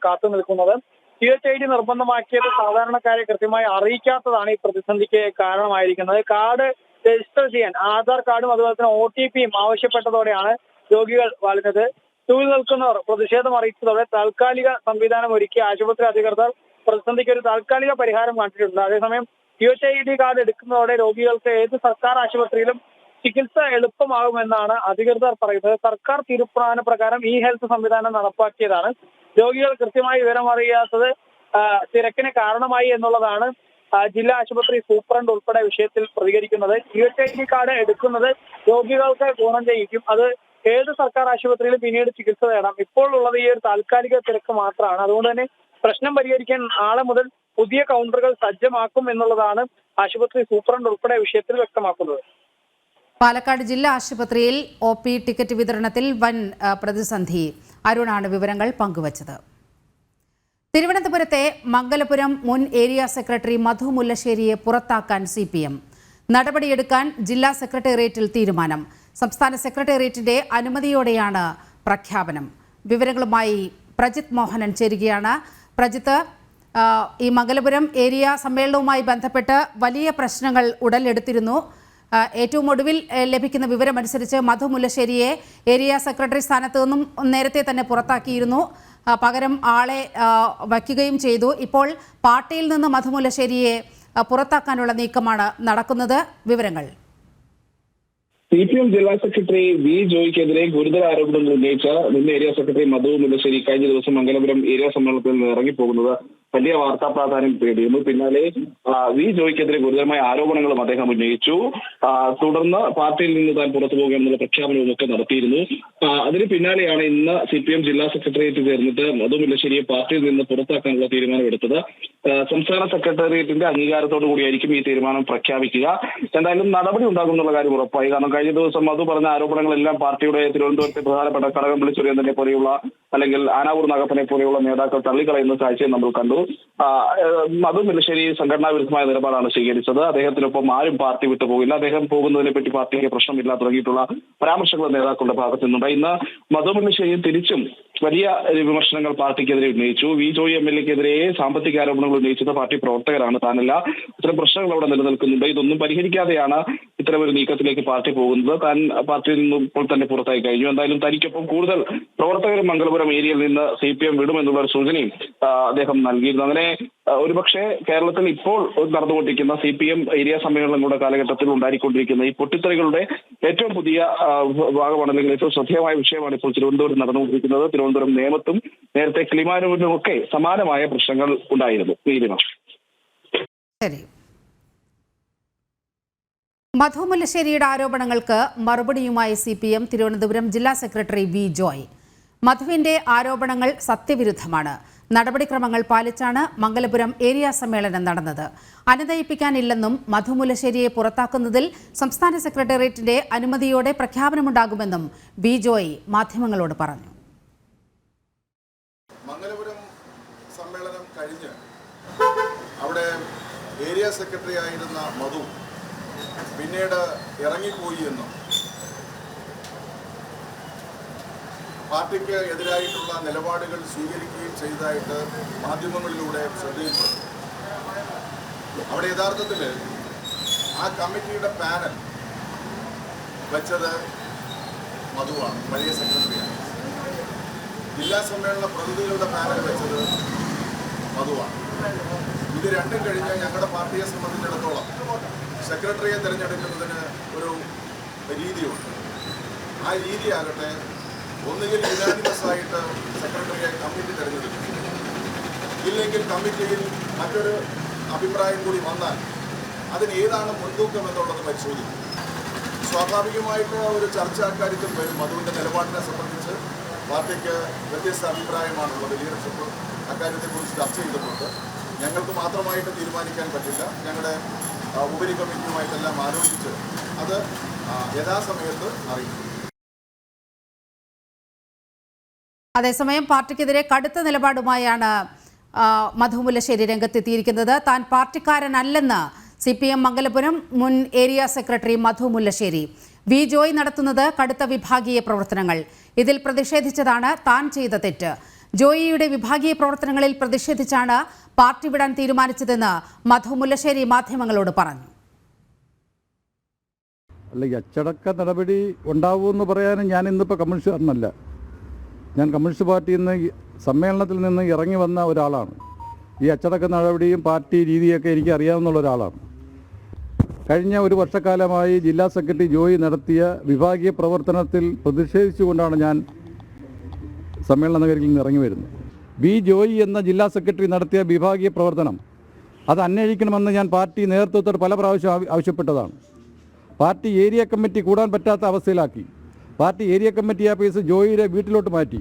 കാത്തു നിൽക്കുന്നത്. UHID നിർബന്ധമാക്കിയത് സാധാരണക്കാരെ കൃത്യമായി അറിയിക്കാത്തതാണ് ഈ പ്രതിസന്ധിക്ക് കാരണമായിരിക്കുന്നത്. കാർഡ് രജിസ്റ്റർ ചെയ്യാൻ ആധാർ കാർഡും അതുപോലെ തന്നെ OTPയും ആവശ്യപ്പെട്ടതോടെയാണ് രോഗികൾ വലഞ്ഞത്. ക്യൂവിൽ നിൽക്കുന്നവർ പ്രതിഷേധം അറിയിച്ചതോടെ താൽക്കാലിക സംവിധാനം ഒരുക്കി ആശുപത്രി അധികൃതർ പ്രതിസന്ധിക്ക് ഒരു താൽക്കാലിക പരിഹാരം കണ്ടിട്ടുണ്ട്. അതേസമയം UHID കാർഡ് എടുക്കുന്നതോടെ രോഗികൾക്ക് ഏത് സർക്കാർ ആശുപത്രിയിലും ചികിത്സ എളുപ്പമാകുമെന്നാണ് അധികൃതർ പറയുന്നത്. സർക്കാർ തീരുമാന പ്രകാരം ഈ ഹെൽത്ത് സംവിധാനം നടപ്പാക്കിയതാണ്. രോഗികൾ കൃത്യമായി വിവരം അറിയാത്തത് തിരക്കിന് കാരണമായി എന്നുള്ളതാണ് ജില്ലാ ആശുപത്രി സൂപ്രണ്ട് ഉൾപ്പെടെ വിഷയത്തിൽ പ്രതികരിക്കുന്നത്. UHID കാർഡ് എടുക്കുന്നത് രോഗികൾക്ക് ഗുണം ചെയ്യിക്കും. അത് ഏത് സർക്കാർ ആശുപത്രിയിലും പിന്നീട് ചികിത്സ തേടാം. ഇപ്പോൾ ഉള്ളത് ഈ ഒരു താൽക്കാലിക തിരക്ക് മാത്രമാണ്. അതുകൊണ്ട് തന്നെ പ്രശ്നം പരിഹരിക്കാൻ നാളെ മുതൽ പുതിയ കൗണ്ടറുകൾ സജ്ജമാക്കും എന്നുള്ളതാണ് ആശുപത്രി സൂപ്രണ്ട് ഉൾപ്പെടെ വിഷയത്തിൽ വ്യക്തമാക്കുന്നത്. പാലക്കാട് ജില്ലാ ആശുപത്രിയിൽ OP ടിക്കറ്റ് വിതരണത്തിൽ വൻ പ്രതിസന്ധി. അരുണാണ് വിവരങ്ങൾ പങ്കുവച്ചത്. തിരുവനന്തപുരത്തെ മംഗലപുരം മുൻ ഏരിയ സെക്രട്ടറി മധു മുല്ലശ്ശേരിയെ പുറത്താക്കാൻ CPM നടപടിയെടുക്കാൻ ജില്ലാ സെക്രട്ടേറിയറ്റിൽ തീരുമാനം. സംസ്ഥാന സെക്രട്ടേറിയറ്റിന്റെ അനുമതിയോടെയാണ് പ്രഖ്യാപനം. വിവരങ്ങളുമായി പ്രജിത്ത് മോഹനൻ ചേരുകയാണ്. പ്രജിത്ത്, ഈ മംഗലപുരം ഏരിയ സമ്മേളനവുമായി ബന്ധപ്പെട്ട് വലിയ പ്രശ്നങ്ങൾ ഉടലെടുത്തിരുന്നു. ഏറ്റവും ഒടുവിൽ ലഭിക്കുന്ന വിവരമനുസരിച്ച് മധു മുല്ലശ്ശേരിയെ ഏരിയ സെക്രട്ടറി സ്ഥാനത്ത് നിന്നും നേരത്തെ തന്നെ പുറത്താക്കിയിരുന്നു. പകരം ആളെ വയ്ക്കുകയും ചെയ്തു. ഇപ്പോൾ പാർട്ടിയിൽ നിന്ന് മധു മുല്ലശ്ശേരിയെ പുറത്താക്കാനുള്ള നീക്കമാണ് നടക്കുന്നത്. വിവരങ്ങൾ. CPM ജില്ലാ സെക്രട്ടറി വി ജോയ്ക്കെതിരെ ഗുരുതര ആരോപണങ്ങൾ ഉന്നയിച്ച മുൻ ഏരിയ സെക്രട്ടറി മധു മുല്ലശ്ശേരി കഴിഞ്ഞ ദിവസം മംഗലപുരം ഏരിയ സമ്മേളനത്തിൽ നിന്ന് ഇറങ്ങിപ്പോകുന്നത് വലിയ വാർത്താ പ്രാധാന്യം നേടിയിരുന്നു. പിന്നാലെ വി ജോയ്ക്കെതിരെ ഗുരുതരമായ ആരോപണങ്ങളും അദ്ദേഹം ഉന്നയിച്ചു. തുടർന്ന് പാർട്ടിയിൽ നിന്ന് താൻ പുറത്തു പോകുകയാണെന്നുള്ള പ്രഖ്യാപനവും ഒക്കെ നടത്തിയിരുന്നു. അതിന് പിന്നാലെയാണ് ഇന്ന് CPM ജില്ലാ സെക്രട്ടേറിയറ്റ് ചേർന്നിട്ട് മധു മുല്ലശ്ശേരിയെ പാർട്ടിയിൽ നിന്ന് പുറത്താക്കാനുള്ള തീരുമാനമെടുത്തത്. സംസ്ഥാന സെക്രട്ടേറിയറ്റിന്റെ അംഗീകാരത്തോടു കൂടിയായിരിക്കും ഈ തീരുമാനം പ്രഖ്യാപിക്കുക. എന്തായാലും നടപടി ഉണ്ടാകുന്നുള്ള കാര്യം ഉറപ്പായി. കാരണം കഴിഞ്ഞ ദിവസം മധു പറഞ്ഞ ആരോപണങ്ങളെല്ലാം പാർട്ടിയുടെ തിരുവനന്തപുരത്തെ പ്രധാനപ്പെട്ട കടകംപള്ളി സുരേന്ദ്രനെ പോലെയുള്ള അല്ലെങ്കിൽ ആനാവൂർ നാഗപ്പനെ പോലെയുള്ള നേതാക്കൾ തള്ളിക്കളയുന്ന കാഴ്ചയും നമ്മൾ കണ്ടു. മധു മുല്ലശ്ശേരി സംഘടനാ വിരുദ്ധമായ നിലപാടാണ് സ്വീകരിച്ചത്. അദ്ദേഹത്തിനൊപ്പം ആരും പാർട്ടി വിട്ടുപോകില്ല, അദ്ദേഹം പോകുന്നതിനെ പറ്റി പാർട്ടിക്ക് പ്രശ്നമില്ല തുടങ്ങിയിട്ടുള്ള പരാമർശങ്ങൾ നേതാക്കളുടെ ഭാഗത്തു നിന്നുണ്ട്. ഇന്ന് മധു മുല്ലശ്ശേരി തിരിച്ചും വലിയ വിമർശനങ്ങൾ പാർട്ടിക്കെതിരെ ഉന്നയിച്ചു. വി ജോയ് MLA-ക്കെതിരെ സാമ്പത്തിക ആരോപണങ്ങൾ ഉന്നയിച്ചത് പാർട്ടി പ്രവർത്തകരാണ്, താനല്ല. ഇത്തരം പ്രശ്നങ്ങൾ അവിടെ നിലനിൽക്കുന്നുണ്ട്. ഇതൊന്നും പരിഹരിക്കാതെയാണ് ഇത്തരമൊരു നീക്കത്തിലേക്ക് പാർട്ടി പോകുന്നത്. താൻ പാർട്ടിയിൽ നിന്നും ഇപ്പോൾ തന്നെ പുറത്തായി കഴിഞ്ഞു. എന്തായാലും തനിക്കൊപ്പം കൂടുതൽ പ്രവർത്തകരും മംഗലപുരം ഏരിയയിൽ നിന്ന് CPM വിടുമെന്നുള്ള ഒരു സൂചനയും അദ്ദേഹം നൽകിയിരുന്നു. അങ്ങനെ ഒരുപക്ഷെ കേരളത്തിൽ ഇപ്പോൾ നടന്നുകൊണ്ടിരിക്കുന്ന CPM ഏരിയ സമ്മേളനങ്ങളുടെ കാലഘട്ടത്തിൽ ഉണ്ടായിക്കൊണ്ടിരിക്കുന്ന ഈ പൊട്ടിത്തെറികളുടെ ഏറ്റവും പുതിയ ഭാഗമാണ്, അല്ലെങ്കിൽ ഏറ്റവും ശ്രദ്ധേയമായ വിഷയമാണ് ഇപ്പോൾ തിരുവനന്തപുരം നടന്നുകൊണ്ടിരിക്കുന്നത്. തിരുവനന്തപുരം നേമത്തും നേരത്തെ കിളിമാനൂരിലും ഒക്കെ സമാനമായ പ്രശ്നങ്ങൾ ഉണ്ടായിരുന്നു. ശരി. മധു മുല്ലശ്ശേരിയുടെ ആരോപണങ്ങൾക്ക് മറുപടിയുമായി CPM തിരുവനന്തപുരം ജില്ലാ സെക്രട്ടറി വി ജോയ്. മധുവിന്റെ ആരോപണങ്ങൾ സത്യവിരുദ്ധമാണ്. നടപടിക്രമങ്ങൾ പാലിച്ചാണ് മംഗലപുരം ഏരിയ സമ്മേളനം നടന്നത്. അനുനയിപ്പിക്കാനില്ലെന്നും മധു മുല്ലശ്ശേരിയെ പുറത്താക്കുന്നതിൽ സംസ്ഥാന സെക്രട്ടേറിയറ്റിന്റെ അനുമതിയോടെ പ്രഖ്യാപനമുണ്ടാകുമെന്നും വി ജോയ് മാധ്യമങ്ങളോട് പറഞ്ഞു. മംഗലപുരം സമ്മേളനം കഴിഞ്ഞ് അവിടെ ഏരിയ സെക്രട്ടറി ആയിരുന്ന മധു പിന്നീട് ഇറങ്ങിപ്പോയി എന്നും പാർട്ടിക്ക് എതിരായിട്ടുള്ള നിലപാടുകൾ സ്വീകരിക്കുകയും ചെയ്തതായിട്ട് മാധ്യമങ്ങളിലൂടെ ശ്രദ്ധയിൽപ്പെട്ടു. അവിടെ യഥാർത്ഥത്തിൽ ആ കമ്മിറ്റിയുടെ പാനൽ വെച്ചത് മധുവാണ്, പഴയ സെക്രട്ടറിയാണ്. ജില്ലാ സമ്മേളന പ്രതിനിധികളുടെ പാനൽ വെച്ചത് മധുവാണ്. ഇത് രണ്ടും കഴിഞ്ഞ് ഞങ്ങളുടെ പാർട്ടിയെ സംബന്ധിച്ചിടത്തോളം സെക്രട്ടറിയെ തിരഞ്ഞെടുക്കുന്നതിന് ഒരു രീതിയുണ്ട്. ആ രീതിയാകട്ടെ ഒന്നുകിൽ യുനാനിമസ് ആയിട്ട് സെക്രട്ടറിയെ കമ്മിറ്റി തിരഞ്ഞെടുക്കും, ഇല്ലെങ്കിൽ കമ്മിറ്റിയിൽ മറ്റൊരു അഭിപ്രായം കൂടി വന്നാൽ അതിന് ഏതാണ് മുൻതൂക്കം എന്നുള്ളത് പരിശോധിക്കും. സ്വാഭാവികമായിട്ട് ഒരു ചർച്ച അക്കാര്യത്തിൽ വരും. മധുവിൻ്റെ നിലപാടിനെ സംബന്ധിച്ച് പാർട്ടിക്ക് വ്യത്യസ്ത അഭിപ്രായമാണുള്ളത്. ലീഡർഷിപ്പ് അക്കാര്യത്തെക്കുറിച്ച് ചർച്ച ചെയ്തിട്ടുണ്ട്. ഞങ്ങൾക്ക് മാത്രമായിട്ട് തീരുമാനിക്കാൻ പറ്റില്ല. ഞങ്ങളുടെ ഉപരി കമ്മിറ്റിയുമായിട്ടെല്ലാം ആലോചിച്ച് അത് യഥാസമയത്ത് അറിയിക്കും. അതേസമയം പാർട്ടിക്കെതിരെ കടുത്ത നിലപാടുമായാണ് മധു മുല്ലശ്ശേരി രംഗത്തെത്തിയിരിക്കുന്നത്. താൻ പാർട്ടിക്കാരനല്ലെന്ന് CPM മംഗലപുരം മുൻ ഏരിയ സെക്രട്ടറി മധു മുല്ലശ്ശേരി. വി ജോയ് നടത്തുന്നത് കടുത്ത വിഭാഗീയ പ്രവർത്തനങ്ങൾ. ഇതിൽ പ്രതിഷേധിച്ചതാണ് താൻ ചെയ്ത തെറ്റ്. ജോയിയുടെ വിഭാഗീയ പ്രവർത്തനങ്ങളിൽ പ്രതിഷേധിച്ചാണ് പാർട്ടി വിടാൻ തീരുമാനിച്ചതെന്ന് മധു മുല്ലശ്ശേരി മാധ്യമങ്ങളോട് പറഞ്ഞു. അല്ല, അച്ചടക്ക നടപടി ഉണ്ടാവുമെന്ന് പറയാനും ഞാൻ ഇന്നിപ്പോൾ കമ്മ്യൂണിസ്റ്റുകാരനല്ല. ഞാൻ കമ്മ്യൂണിസ്റ്റ് പാർട്ടിയിൽ നിന്ന് സമ്മേളനത്തിൽ നിന്ന് ഇറങ്ങി വന്ന ഒരാളാണ്. ഈ അച്ചടക്ക നടപടിയും പാർട്ടി രീതിയൊക്കെ എനിക്ക് അറിയാവുന്ന ഒരാളാണ്. കഴിഞ്ഞ ഒരു വർഷക്കാലമായി ജില്ലാ സെക്രട്ടറി ജോയി നടത്തിയ വിഭാഗീയ പ്രവർത്തനത്തിൽ പ്രതിഷേധിച്ചുകൊണ്ടാണ് ഞാൻ സമ്മേളന നഗരിയിൽ നിന്ന് ഇറങ്ങി വരുന്നത്. ബി ജോയി എന്ന ജില്ലാ സെക്രട്ടറി നടത്തിയ വിഭാഗീയ പ്രവർത്തനം അത് അന്വേഷിക്കണമെന്ന് ഞാൻ പാർട്ടി നേതൃത്വത്തോട് പല പ്രാവശ്യം ആവശ്യപ്പെട്ടതാണ്. പാർട്ടി ഏരിയ കമ്മിറ്റി കൂടാൻ പറ്റാത്ത അവസ്ഥയിലാക്കി. പാർട്ടി ഏരിയ കമ്മിറ്റി ആഫീസ് ജോയിയുടെ വീട്ടിലോട്ട് മാറ്റി.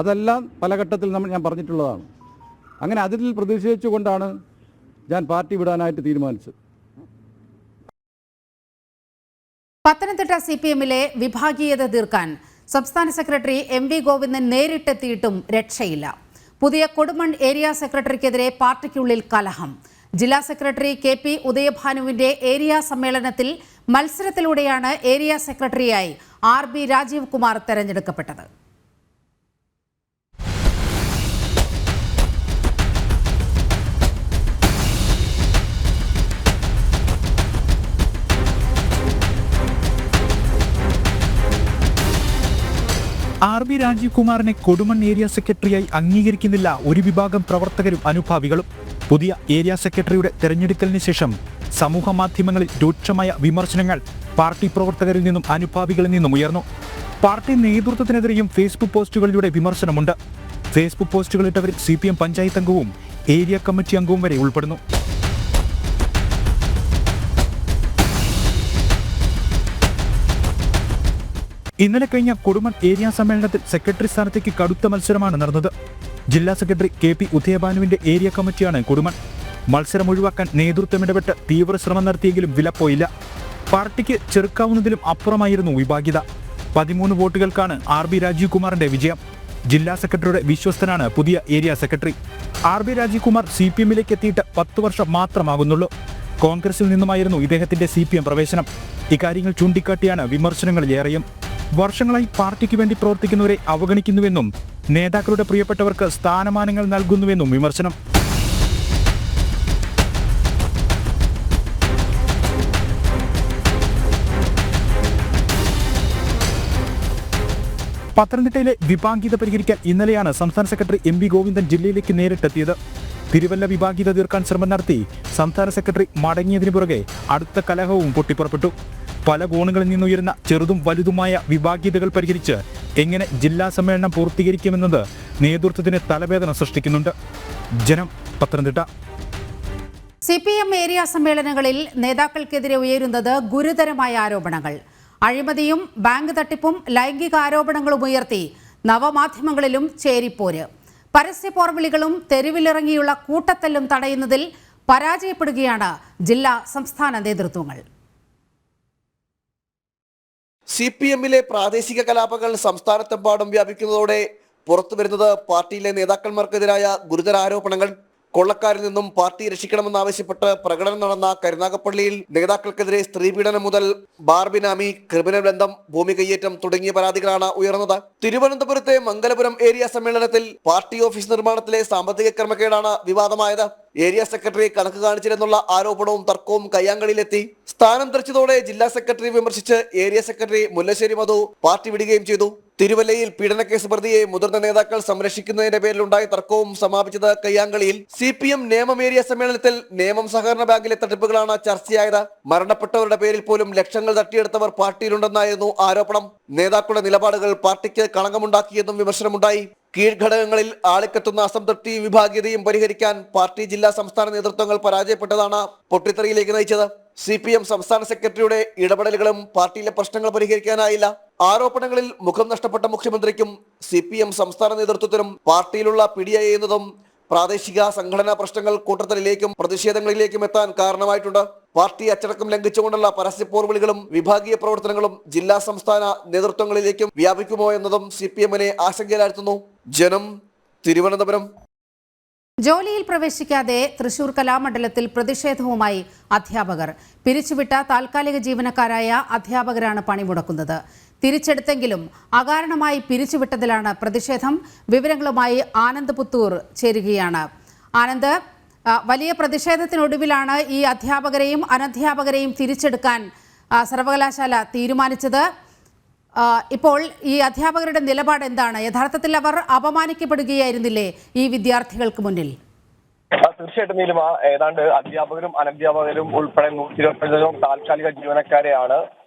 അതെല്ലാം പല ഘട്ടത്തിൽ ഞാൻ പറഞ്ഞിട്ടുള്ളതാണ്. അങ്ങനെ അതിൽ പ്രതിഷേധിച്ചുകൊണ്ടാണ് ഞാൻ പാർട്ടി വിടാനായിട്ട് തീരുമാനിച്ചത്. പത്തനംതിട്ട CPMലെ വിഭാഗീയത തീർക്കാൻ സംസ്ഥാന സെക്രട്ടറി MV ഗോവിന്ദൻ നേരിട്ടെത്തിയിട്ടും രക്ഷയില്ല. പുതിയ കൊടുമൺ ഏരിയ സെക്രട്ടറിക്കെതിരെ പാർട്ടിക്കുള്ളിൽ കലഹം. ജില്ലാ സെക്രട്ടറി KP ഉദയഭാനുവിന്റെ ഏരിയ സമ്മേളനത്തിൽ മത്സരത്തിലൂടെയാണ് ഏരിയ സെക്രട്ടറിയായി RB രാജീവ് കുമാർ തെരഞ്ഞെടുക്കപ്പെട്ടത്. RB രാജീവ് കുമാറിനെ കൊടുമൺ ഏരിയ സെക്രട്ടറിയായി അംഗീകരിക്കുന്നില്ല ഒരു വിഭാഗം പ്രവർത്തകരും അനുഭാവികളും. പുതിയ ഏരിയ സെക്രട്ടറിയുടെ തെരഞ്ഞെടുക്കലിന് ശേഷം സമൂഹ മാധ്യമങ്ങളിൽ രൂക്ഷമായ വിമർശനങ്ങൾ പാർട്ടി പ്രവർത്തകരിൽ നിന്നും അനുഭാവികളിൽ നിന്നും ഉയർന്നു. പാർട്ടി നേതൃത്വത്തിനെതിരെയും ഫേസ്ബുക്ക് പോസ്റ്റുകളിലൂടെ വിമർശനമുണ്ട്. ഫേസ്ബുക്ക് പോസ്റ്റുകളിട്ടവരിൽ CPM പഞ്ചായത്ത് അംഗവും ഏരിയ കമ്മിറ്റി അംഗവും വരെ ഉൾപ്പെടുന്നു. ഇന്നലെ കഴിഞ്ഞ കൊടുമൺ ഏരിയ സമ്മേളനത്തിൽ സെക്രട്ടറി സ്ഥാനത്തേക്ക് കടുത്ത മത്സരമാണ് നടന്നത്. ജില്ലാ സെക്രട്ടറി KP ഉദയഭാനുവിന്റെ ഏരിയ കമ്മിറ്റിയാണ് കൊടുമൺ. മത്സരം ഒഴിവാക്കാൻ നേതൃത്വം ഇടപെട്ട് തീവ്ര ശ്രമം നടത്തിയെങ്കിലും വിലപ്പോയില്ല. പാർട്ടിക്ക് ചെറുക്കാവുന്നതിലും അപ്പുറമായിരുന്നു വിഭാഗീയത. 13 വോട്ടുകൾക്കാണ് RB രാജീവ് കുമാറിന്റെ വിജയം. ജില്ലാ സെക്രട്ടറിയുടെ വിശ്വസ്തനാണ് പുതിയ area secretary. RB Rajeev Kumar CPMലേക്ക് എത്തിയിട്ട് 10 വർഷം മാത്രമാകുന്നുള്ളൂ. കോൺഗ്രസിൽ നിന്നുമായിരുന്നു ഇദ്ദേഹത്തിന്റെ CPM പ്രവേശനം. ഇക്കാര്യങ്ങൾ ചൂണ്ടിക്കാട്ടിയാണ് വിമർശനങ്ങളിലേറെയും. വർഷങ്ങളായി പാർട്ടിക്ക് വേണ്ടി പ്രവർത്തിക്കുന്നവരെ അവഗണിക്കുന്നുവെന്നും നേതാക്കളുടെ പ്രിയപ്പെട്ടവർക്ക് സ്ഥാനമാനങ്ങൾ നൽകുന്നുവെന്നും വിമർശനം. പത്തനംതിട്ടയിലെ വിഭാഗീയത പരിഹരിക്കാൻ ഇന്നലെയാണ് സംസ്ഥാന സെക്രട്ടറി MV ഗോവിന്ദൻ ജില്ലയിലേക്ക് നേരിട്ടെത്തിയത്. തിരുവല്ല വിഭാഗീയത തീർക്കാൻ ശ്രമം നടത്തി സംസ്ഥാന സെക്രട്ടറി മടങ്ങിയതിനു പുറകെ അടുത്ത കലഹവും പൊട്ടിപ്പുറപ്പെട്ടു. പല കോണുകളിൽ നിന്നുയരുന്ന ചെറുതും വലുതുമായ വിഭാഗീയതകൾ പരിഹരിച്ച് എങ്ങനെ ജില്ലാ സമ്മേളനം പൂർത്തീകരിക്കുമെന്നത് നേതൃത്വത്തിന് തലവേദന സൃഷ്ടിക്കുന്നുണ്ട്. ജനം, പത്തനംതിട്ട. CPM ഏരിയ സമ്മേളനങ്ങളിൽ നേതാക്കൾക്കെതിരെ ഉയരുന്നത് ഗുരുതരമായ ആരോപണങ്ങൾ. അഴിമതിയും ബാങ്ക് തട്ടിപ്പും ലൈംഗിക ആരോപണങ്ങളും ഉയർത്തി നവമാധ്യമങ്ങളിലും ചേരിപ്പോര്. പരസ്യ പോർവിളികളും തെരുവിലിറങ്ങിയുള്ള കൂട്ടത്തല്ലും തടയുന്നതിൽ പരാജയപ്പെടുകയാണ് ജില്ലാ സംസ്ഥാന നേതൃത്വങ്ങൾ. CPMലെ പ്രാദേശിക കലാപങ്ങൾ സംസ്ഥാനത്തെമ്പാടും വ്യാപിക്കുന്നതോടെ പുറത്തുവരുന്നത് പാർട്ടിയിലെ നേതാക്കന്മാർക്കെതിരായ ഗുരുതര ആരോപണങ്ങൾ. കൊള്ളക്കാരിൽ നിന്നും പാർട്ടി രക്ഷിക്കണമെന്നാവശ്യപ്പെട്ട് പ്രകടനം നടന്ന കരുനാഗപ്പള്ളിയിൽ നേതാക്കൾക്കെതിരെ സ്ത്രീപീഡനം മുതൽ ബാർബിനാമി, ക്രിമിനൽ ബന്ധം, ഭൂമി കയ്യേറ്റം തുടങ്ങിയ പരാതികളാണ് ഉയർന്നത്. തിരുവനന്തപുരത്തെ മംഗലപുരം ഏരിയ സമ്മേളനത്തിൽ പാർട്ടി ഓഫീസ് നിർമ്മാണത്തിലെ സാമ്പത്തിക ക്രമക്കേടാണ് വിവാദമായത്. ഏരിയ സെക്രട്ടറി കണക്ക് കാണിച്ചിരുന്നുള്ള ആരോപണവും തർക്കവും കയ്യാങ്കളിയിലെത്തി. സ്ഥാനം തെറിച്ചതോടെ ജില്ലാ സെക്രട്ടറി വിമർശിച്ച് ഏരിയ സെക്രട്ടറി മുല്ലശ്ശേരി മധു പാർട്ടി വിടുകയും ചെയ്തു. തിരുവല്ലയിൽ പീഡനക്കേസ് പ്രതിയെ മുതിർന്ന നേതാക്കൾ സംരക്ഷിക്കുന്നതിന്റെ പേരിലുണ്ടായ തർക്കവും സമാപിച്ചത് കയ്യാങ്കളിയിൽ. CPM നേമം ഏരിയ സമ്മേളനത്തിൽ നേമം സഹകരണ ബാങ്കിലെ തട്ടിപ്പുകളാണ് ചർച്ചയായത്. മരണപ്പെട്ടവരുടെ പേരിൽ പോലും ലക്ഷങ്ങൾ തട്ടിയെടുത്തവർ പാർട്ടിയിലുണ്ടെന്നായിരുന്നു ആരോപണം. നേതാക്കളുടെ നിലപാടുകൾ പാർട്ടിക്ക് കളങ്കമുണ്ടാക്കിയെന്നും വിമർശനമുണ്ടായി. കീഴ്ഘടകങ്ങളിൽ ആളിക്കത്തുന്ന അസംതൃപ്തി വിഭാഗീയതയും പരിഹരിക്കാൻ പാർട്ടി ജില്ലാ സംസ്ഥാന നേതൃത്വങ്ങൾ പരാജയപ്പെട്ടതാണ് പൊട്ടിത്തെറിയിലേക്ക് നയിച്ചത്. CPM സംസ്ഥാന സെക്രട്ടറിയുടെ ഇടപെടലുകളും പാർട്ടിയിലെ പ്രശ്നങ്ങൾ പരിഹരിക്കാനായില്ല. ആരോപണങ്ങളിൽ മുഖം നഷ്ടപ്പെട്ട മുഖ്യമന്ത്രിക്കും CPM സംസ്ഥാന നേതൃത്വത്തിനും പാർട്ടിയിലുള്ള പിടിയായെന്നതും പ്രാദേശിക സംഘടനാ പ്രശ്നങ്ങൾ കൂട്ടത്തലിലേക്കും പ്രതിഷേധങ്ങളിലേക്കും എത്താൻ കാരണമായിട്ടുണ്ട്. പാർട്ടി അച്ചടക്കം ലംഘിച്ചുകൊണ്ടുള്ള പരസ്യ പോർവിളികളും വിഭാഗീയ പ്രവർത്തനങ്ങളും ജില്ലാ സംസ്ഥാന നേതൃത്വങ്ങളിലേക്കും വ്യാപിക്കുമോ എന്നതും CPMനെ ആശങ്കയിലാഴ്ത്തുന്നു. ജനം, തിരുവനന്തപുരം. ജോലിയിൽ പ്രവേശിക്കാതെ തൃശൂർ കലാമണ്ഡലത്തിൽ പ്രതിഷേധവുമായി അധ്യാപകർ. പിരിച്ചുവിട്ട താൽക്കാലിക ജീവനക്കാരായ അധ്യാപകരാണ് പണിമുടക്കുന്നത്. തിരിച്ചെടുത്തെങ്കിലും അകാരണമായി പിരിച്ചുവിട്ടതിലാണ് പ്രതിഷേധം. വിവരങ്ങളുമായി ആനന്ദ് പുത്തൂർ ചേരുകയാണ്. ആനന്ദ്, വലിയ പ്രതിഷേധത്തിനൊടുവിലാണ് ഈ അധ്യാപകരെയും അനധ്യാപകരെയും തിരിച്ചെടുക്കാൻ സർവകലാശാല തീരുമാനിച്ചത്. ഇപ്പോൾ ഈ അധ്യാപകരുടെ നിലപാട് എന്താണ്? യഥാർത്ഥത്തിൽ അവർ അപമാനിക്കപ്പെടുകയായിരുന്നില്ലേ ഈ വിദ്യാർത്ഥികൾക്ക് മുന്നിൽ? തീർച്ചയായിട്ടും നീലിമ, ഏതാണ്ട് അധ്യാപകരും അനധ്യാപകരും ഉൾപ്പെടെ 125 താൽക്കാലിക ജീവനക്കാരെയാണ്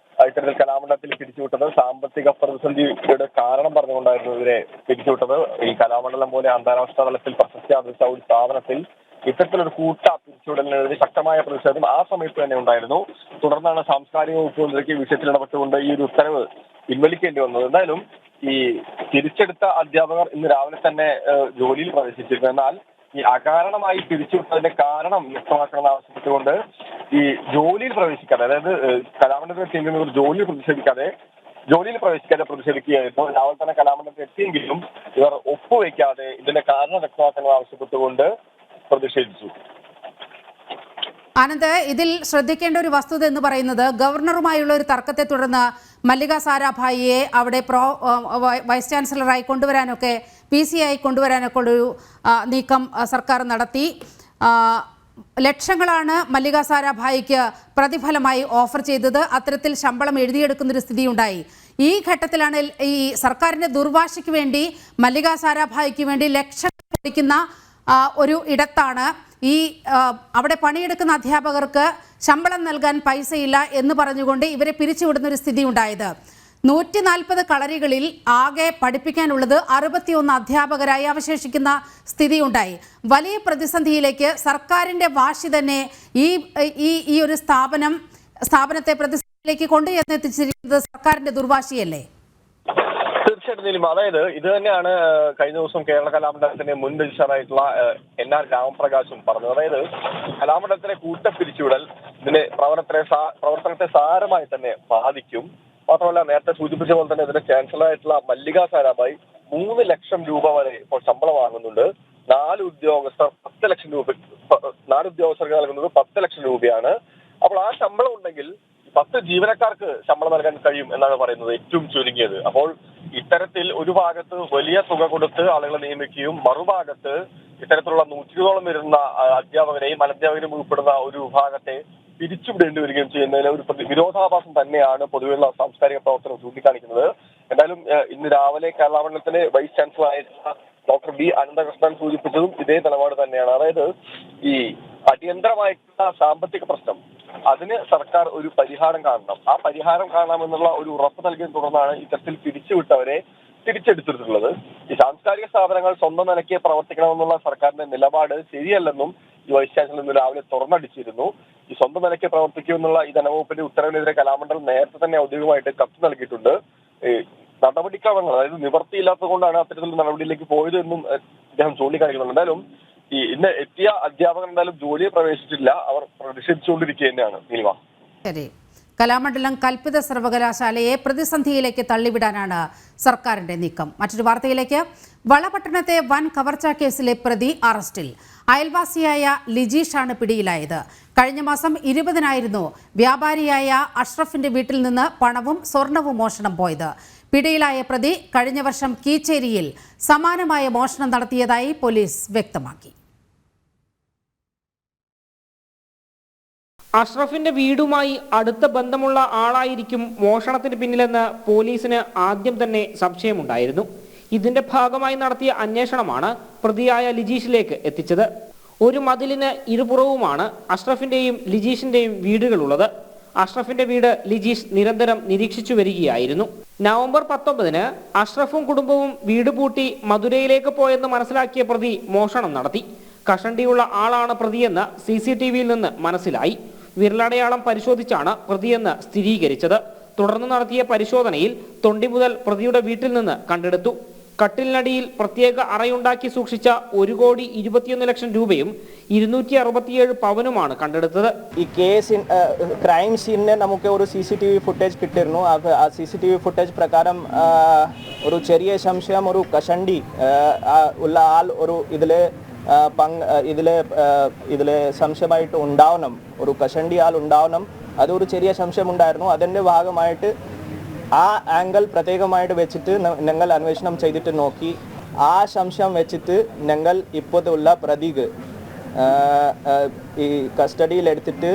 ഇത്തരത്തിൽ കലാമണ്ഡലത്തിൽ പിരിച്ചുവിട്ടത്. സാമ്പത്തിക പ്രതിസന്ധിയുടെ കാരണം പറഞ്ഞുകൊണ്ടായിരുന്നു ഇവരെ പിരിച്ചുവിട്ടത്. ഈ കലാമണ്ഡലം പോലെ അന്താരാഷ്ട്ര തലത്തിൽ പ്രശസ്തി ആർജിച്ച ഒരു സ്ഥാപനത്തിൽ ഇത്തരത്തിലൊരു കൂട്ട പിരിച്ചുവിടലിനെതിരെ ശക്തമായ പ്രതിഷേധം ആ സമയത്ത് തന്നെ ഉണ്ടായിരുന്നു. തുടർന്നാണ് സാംസ്കാരിക വകുപ്പ് മന്ത്രിക്ക് വിഷയത്തിൽ ഇടപെട്ടുകൊണ്ട് ഈ ഒരു ഉത്തരവ് പിൻവലിക്കേണ്ടി വന്നത്. എന്തായാലും ഈ തിരിച്ചെടുത്ത അധ്യാപകർ ഇന്ന് രാവിലെ തന്നെ ജോലിയിൽ പ്രവേശിച്ചിരുന്നു. എന്നാൽ ഈ അകാരണമായി പിരിച്ചുവിട്ടതിന്റെ കാരണം വ്യക്തമാക്കണമെന്ന് ആവശ്യപ്പെട്ടുകൊണ്ട് ഈ ജോലിയിൽ പ്രവേശിക്കാതെ, അതായത് കലാമണ്ഡലത്തിൽ എത്തിയെങ്കിലും ജോലിയിൽ പ്രവേശിക്കാതെ പ്രതിഷേധിക്കുകയായിരുന്നു. രാവിലെ തന്നെ കലാമണ്ഡലത്തിൽ എത്തിയെങ്കിലും ഇവർ ഒപ്പുവെക്കാതെ ഇതിന്റെ കാരണം വ്യക്തമാക്കണമെന്ന് ആവശ്യപ്പെട്ടുകൊണ്ട് പ്രതിഷേധിച്ചു. ആനന്ദ്, ഇതിൽ ശ്രദ്ധിക്കേണ്ട ഒരു വസ്തുത എന്ന് പറയുന്നത് ഗവർണറുമായുള്ള ഒരു തർക്കത്തെ തുടർന്ന് മല്ലിക സാരാഭായിയെ അവിടെ വൈസ് ചാൻസലറായി കൊണ്ടുവരാനൊക്കെ PC ആയി കൊണ്ടുവരാനൊക്കെ ഉള്ളൊരു നീക്കം സർക്കാർ നടത്തി. ലക്ഷങ്ങളാണ് മല്ലിക സാരാഭായിക്ക് പ്രതിഫലമായി ഓഫർ ചെയ്തത്. അത്തരത്തിൽ ശമ്പളം എഴുതിയെടുക്കുന്നൊരു സ്ഥിതിയുണ്ടായി. ഈ ഘട്ടത്തിലാണ് ഈ സർക്കാരിൻ്റെ ദുർവാശിക്ക് വേണ്ടി മല്ലിക സാരാഭായിക്ക് വേണ്ടി ലക്ഷങ്ങൾ കൊടുക്കുന്ന ഒരു ഇടത്താണ് ഈ അവിടെ പണിയെടുക്കുന്ന അധ്യാപകർക്ക് ശമ്പളം നൽകാൻ പൈസയില്ല എന്ന് പറഞ്ഞുകൊണ്ട് ഇവരെ പിരിച്ചുവിടുന്ന ഒരു സ്ഥിതി ഉണ്ടായത്. 140 കളരികളിൽ ആകെ പഠിപ്പിക്കാനുള്ളത് 61 അധ്യാപകരായി അവശേഷിക്കുന്ന സ്ഥിതിയുണ്ടായി. വലിയ പ്രതിസന്ധിയിലേക്ക് സർക്കാരിൻ്റെ വാശി തന്നെ ഈ ഒരു സ്ഥാപനത്തെ പ്രതിസന്ധിയിലേക്ക് കൊണ്ടുചെന്നെത്തിച്ചിരിക്കുന്നത് സർക്കാരിൻ്റെ ദുർവാശിയല്ലേ? തീർച്ചയായിട്ടും നീലിമ, അതായത് ഇത് തന്നെയാണ് കഴിഞ്ഞ ദിവസം കേരള കലാമണ്ഡലത്തിന്റെ മുൻ രജിസ്ട്രാറായിട്ടുള്ള NR രാമപ്രകാശും പറഞ്ഞത്. അതായത് കലാമണ്ഡലത്തിലെ കൂട്ടപ്പിരിച്ചുവിടൽ ഇതിന്റെ പ്രവർത്തനത്തെ സാരമായി തന്നെ ബാധിക്കും. മാത്രമല്ല, നേരത്തെ സൂചിപ്പിച്ച പോലെ തന്നെ ഇതിന്റെ ചാൻസലറായിട്ടുള്ള മല്ലിക സാരാഭായി 3 ലക്ഷം രൂപ വരെ ഇപ്പോൾ ശമ്പളം വാങ്ങുന്നുണ്ട്. 4 ഉദ്യോഗസ്ഥർ 10 ലക്ഷം രൂപ, 4 ഉദ്യോഗസ്ഥർക്ക് നൽകുന്നത് 10 ലക്ഷം രൂപയാണ്. അപ്പോൾ ആ ശമ്പളം ഉണ്ടെങ്കിൽ 10 ജീവനക്കാർക്ക് ശമ്പളം നൽകാൻ കഴിയും എന്നാണ് പറയുന്നത്, ഏറ്റവും ചുരുങ്ങിയത്. അപ്പോൾ ഇത്തരത്തിൽ ഒരു ഭാഗത്ത് വലിയ തുക കൊടുത്ത് ആളുകളെ നിയമിക്കുകയും മറുഭാഗത്ത് ഇത്തരത്തിലുള്ള 120ഓളം വരുന്ന അധ്യാപകരെയും അനധ്യാപകരെയും ഉൾപ്പെടുന്ന ഒരു വിഭാഗത്തെ പിരിച്ചുവിടേണ്ടി വരികയും ചെയ്യുന്നതിന് ഒരു വിരോധാഭാസം തന്നെയാണ് പൊതുവെയുള്ള സാംസ്കാരിക പ്രവർത്തനം ചൂണ്ടിക്കാണിക്കുന്നത്. എന്തായാലും ഇന്ന് രാവിലെ കേരള മണ്ഡലത്തിലെ വൈസ് ചാൻസലറായിട്ടുള്ള ഡോക്ടർ B അനന്തകൃഷ്ണൻ സൂചിപ്പിച്ചതും ഇതേ നിലപാട് തന്നെയാണ്. അതായത് ഈ അടിയന്തരമായിട്ടുള്ള സാമ്പത്തിക പ്രശ്നം, അതിന് സർക്കാർ ഒരു പരിഹാരം കാണണം. ആ പരിഹാരം കാണാമെന്നുള്ള ഒരു ഉറപ്പ് നൽകിയതിനെ തുടർന്നാണ് ഇത്തരത്തിൽ പിരിച്ചുവിട്ടവരെ തിരിച്ചെടുത്തിട്ടുള്ളത്. ഈ സാംസ്കാരിക സ്ഥാപനങ്ങൾ സ്വന്തം നിലയ്ക്ക് പ്രവർത്തിക്കണമെന്നുള്ള സർക്കാരിന്റെ നിലപാട് ശരിയല്ലെന്നും ഈ വൈസ് ചാൻസലർ ഇന്ന് രാവിലെ തുറന്നടിച്ചിരുന്നു. ഈ സ്വന്തം നിലയ്ക്ക് പ്രവർത്തിക്കുമെന്നുള്ള ഈ ധനവകുപ്പിന്റെ ഉത്തരവിനെതിരെ കലാമണ്ഡലം നേരത്തെ തന്നെ ഔദ്യോഗികമായിട്ട് കത്ത് നൽകിയിട്ടുണ്ട്. നടപടിക്രമങ്ങൾ, അതായത് നിവൃത്തിയില്ലാത്തത് കൊണ്ടാണ് അത്തരത്തിലുള്ള നടപടിയിലേക്ക് പോയത് എന്നും അദ്ദേഹം ചൂണ്ടിക്കാണിക്കുന്നുണ്ട്. എന്തായാലും ഈ ഇന്ന് എത്തിയ അധ്യാപകർ എന്തായാലും ജോലിയെ പ്രവേശിച്ചില്ല, അവർ പ്രതിഷേധിച്ചുകൊണ്ടിരിക്കുക തന്നെയാണ്. നീലിമ, ശരി. കലാമണ്ഡലം കൽപ്പിത സർവകലാശാലയെ പ്രതിസന്ധിയിലേക്ക് തള്ളിവിടാനാണ് സർക്കാരിന്റെ നീക്കം. മറ്റൊരു വാർത്തയിലേക്ക്. വളപട്ടണത്തെ വൻ കവർച്ചാ കേസിലെ പ്രതി അറസ്റ്റിൽ. അയൽവാസിയായ ലിജീഷാണ് പിടിയിലായത്. കഴിഞ്ഞ മാസം 20-നായിരുന്നു വ്യാപാരിയായ അഷ്റഫിന്റെ വീട്ടിൽ നിന്ന് പണവും സ്വർണവും മോഷണം പോയത്. പിടിയിലായ പ്രതി കഴിഞ്ഞ വർഷം കീച്ചേരിയിൽ സമാനമായ മോഷണം നടത്തിയതായി പോലീസ് വ്യക്തമാക്കി. അഷ്റഫിന്റെ വീടുമായി അടുത്ത ബന്ധമുള്ള ആളായിരിക്കും മോഷണത്തിന് പിന്നിലെന്ന് പോലീസിന് ആദ്യം തന്നെ സംശയമുണ്ടായിരുന്നു. ഇതിന്റെ ഭാഗമായി നടത്തിയ അന്വേഷണമാണ് പ്രതിയായ ലിജീഷിലേക്ക് എത്തിച്ചത്. ഒരു മതിലിന് ഇരുപുറവുമാണ് അഷ്റഫിന്റെയും ലിജീഷിന്റെയും വീടുകളുള്ളത്. അഷ്റഫിന്റെ വീട് ലിജീഷ് നിരന്തരം നിരീക്ഷിച്ചു വരികയായിരുന്നു. നവംബർ 19-ന് അഷ്റഫും കുടുംബവും വീട് പൂട്ടി മധുരയിലേക്ക് പോയെന്ന് മനസ്സിലാക്കിയ പ്രതി മോഷണം നടത്തി. കഷണ്ടിയുള്ള ആളാണ് പ്രതിയെന്ന് CCTV-യിൽ നിന്ന് മനസ്സിലായി. വിരലടയാളം പരിശോധിച്ചാണ് പ്രതിയെന്ന് സ്ഥിരീകരിച്ചത്. തുടർന്ന് നടത്തിയ പരിശോധനയിൽ തൊണ്ടി മുതൽ പ്രതിയുടെ വീട്ടിൽ നിന്ന് കണ്ടെടുത്തു. കട്ടിലിനടിയിൽ പ്രത്യേക അറയുണ്ടാക്കി സൂക്ഷിച്ച 1,21,00,000 രൂപയും 267 പവനുമാണ് കണ്ടെടുത്തത്. ഈ കേസ് ക്രൈം സീനിന് നമുക്ക് ഒരു CCTV ഫുട്ടേജ് കിട്ടിയിരുന്നു. ആ CCTV ഫുട്ടേജ് പ്രകാരം ഒരു ചെറിയ സംശയം, ഒരു കഷണ്ടി ഉള്ള ആൾ ഒരു ഇതിലെ സംശയമായിട്ട് ഉണ്ടാവണം, ഒരു കഷണ്ടി ആൾ ഉണ്ടാവണം. അതൊരു ചെറിയ സംശയം ഉണ്ടായിരുന്നു. അതിൻ്റെ ഭാഗമായിട്ട് ആ ആംഗിൾ പ്രത്യേകമായിട്ട് വെച്ചിട്ട് ഞങ്ങൾ അന്വേഷണം ചെയ്തിട്ട് നോക്കി. ആ സംശയം വെച്ചിട്ട് ഞങ്ങൾ ഇപ്പോഴുള്ള പ്രതിക്ക് ഈ കസ്റ്റഡിയിൽ എടുത്തിട്ട്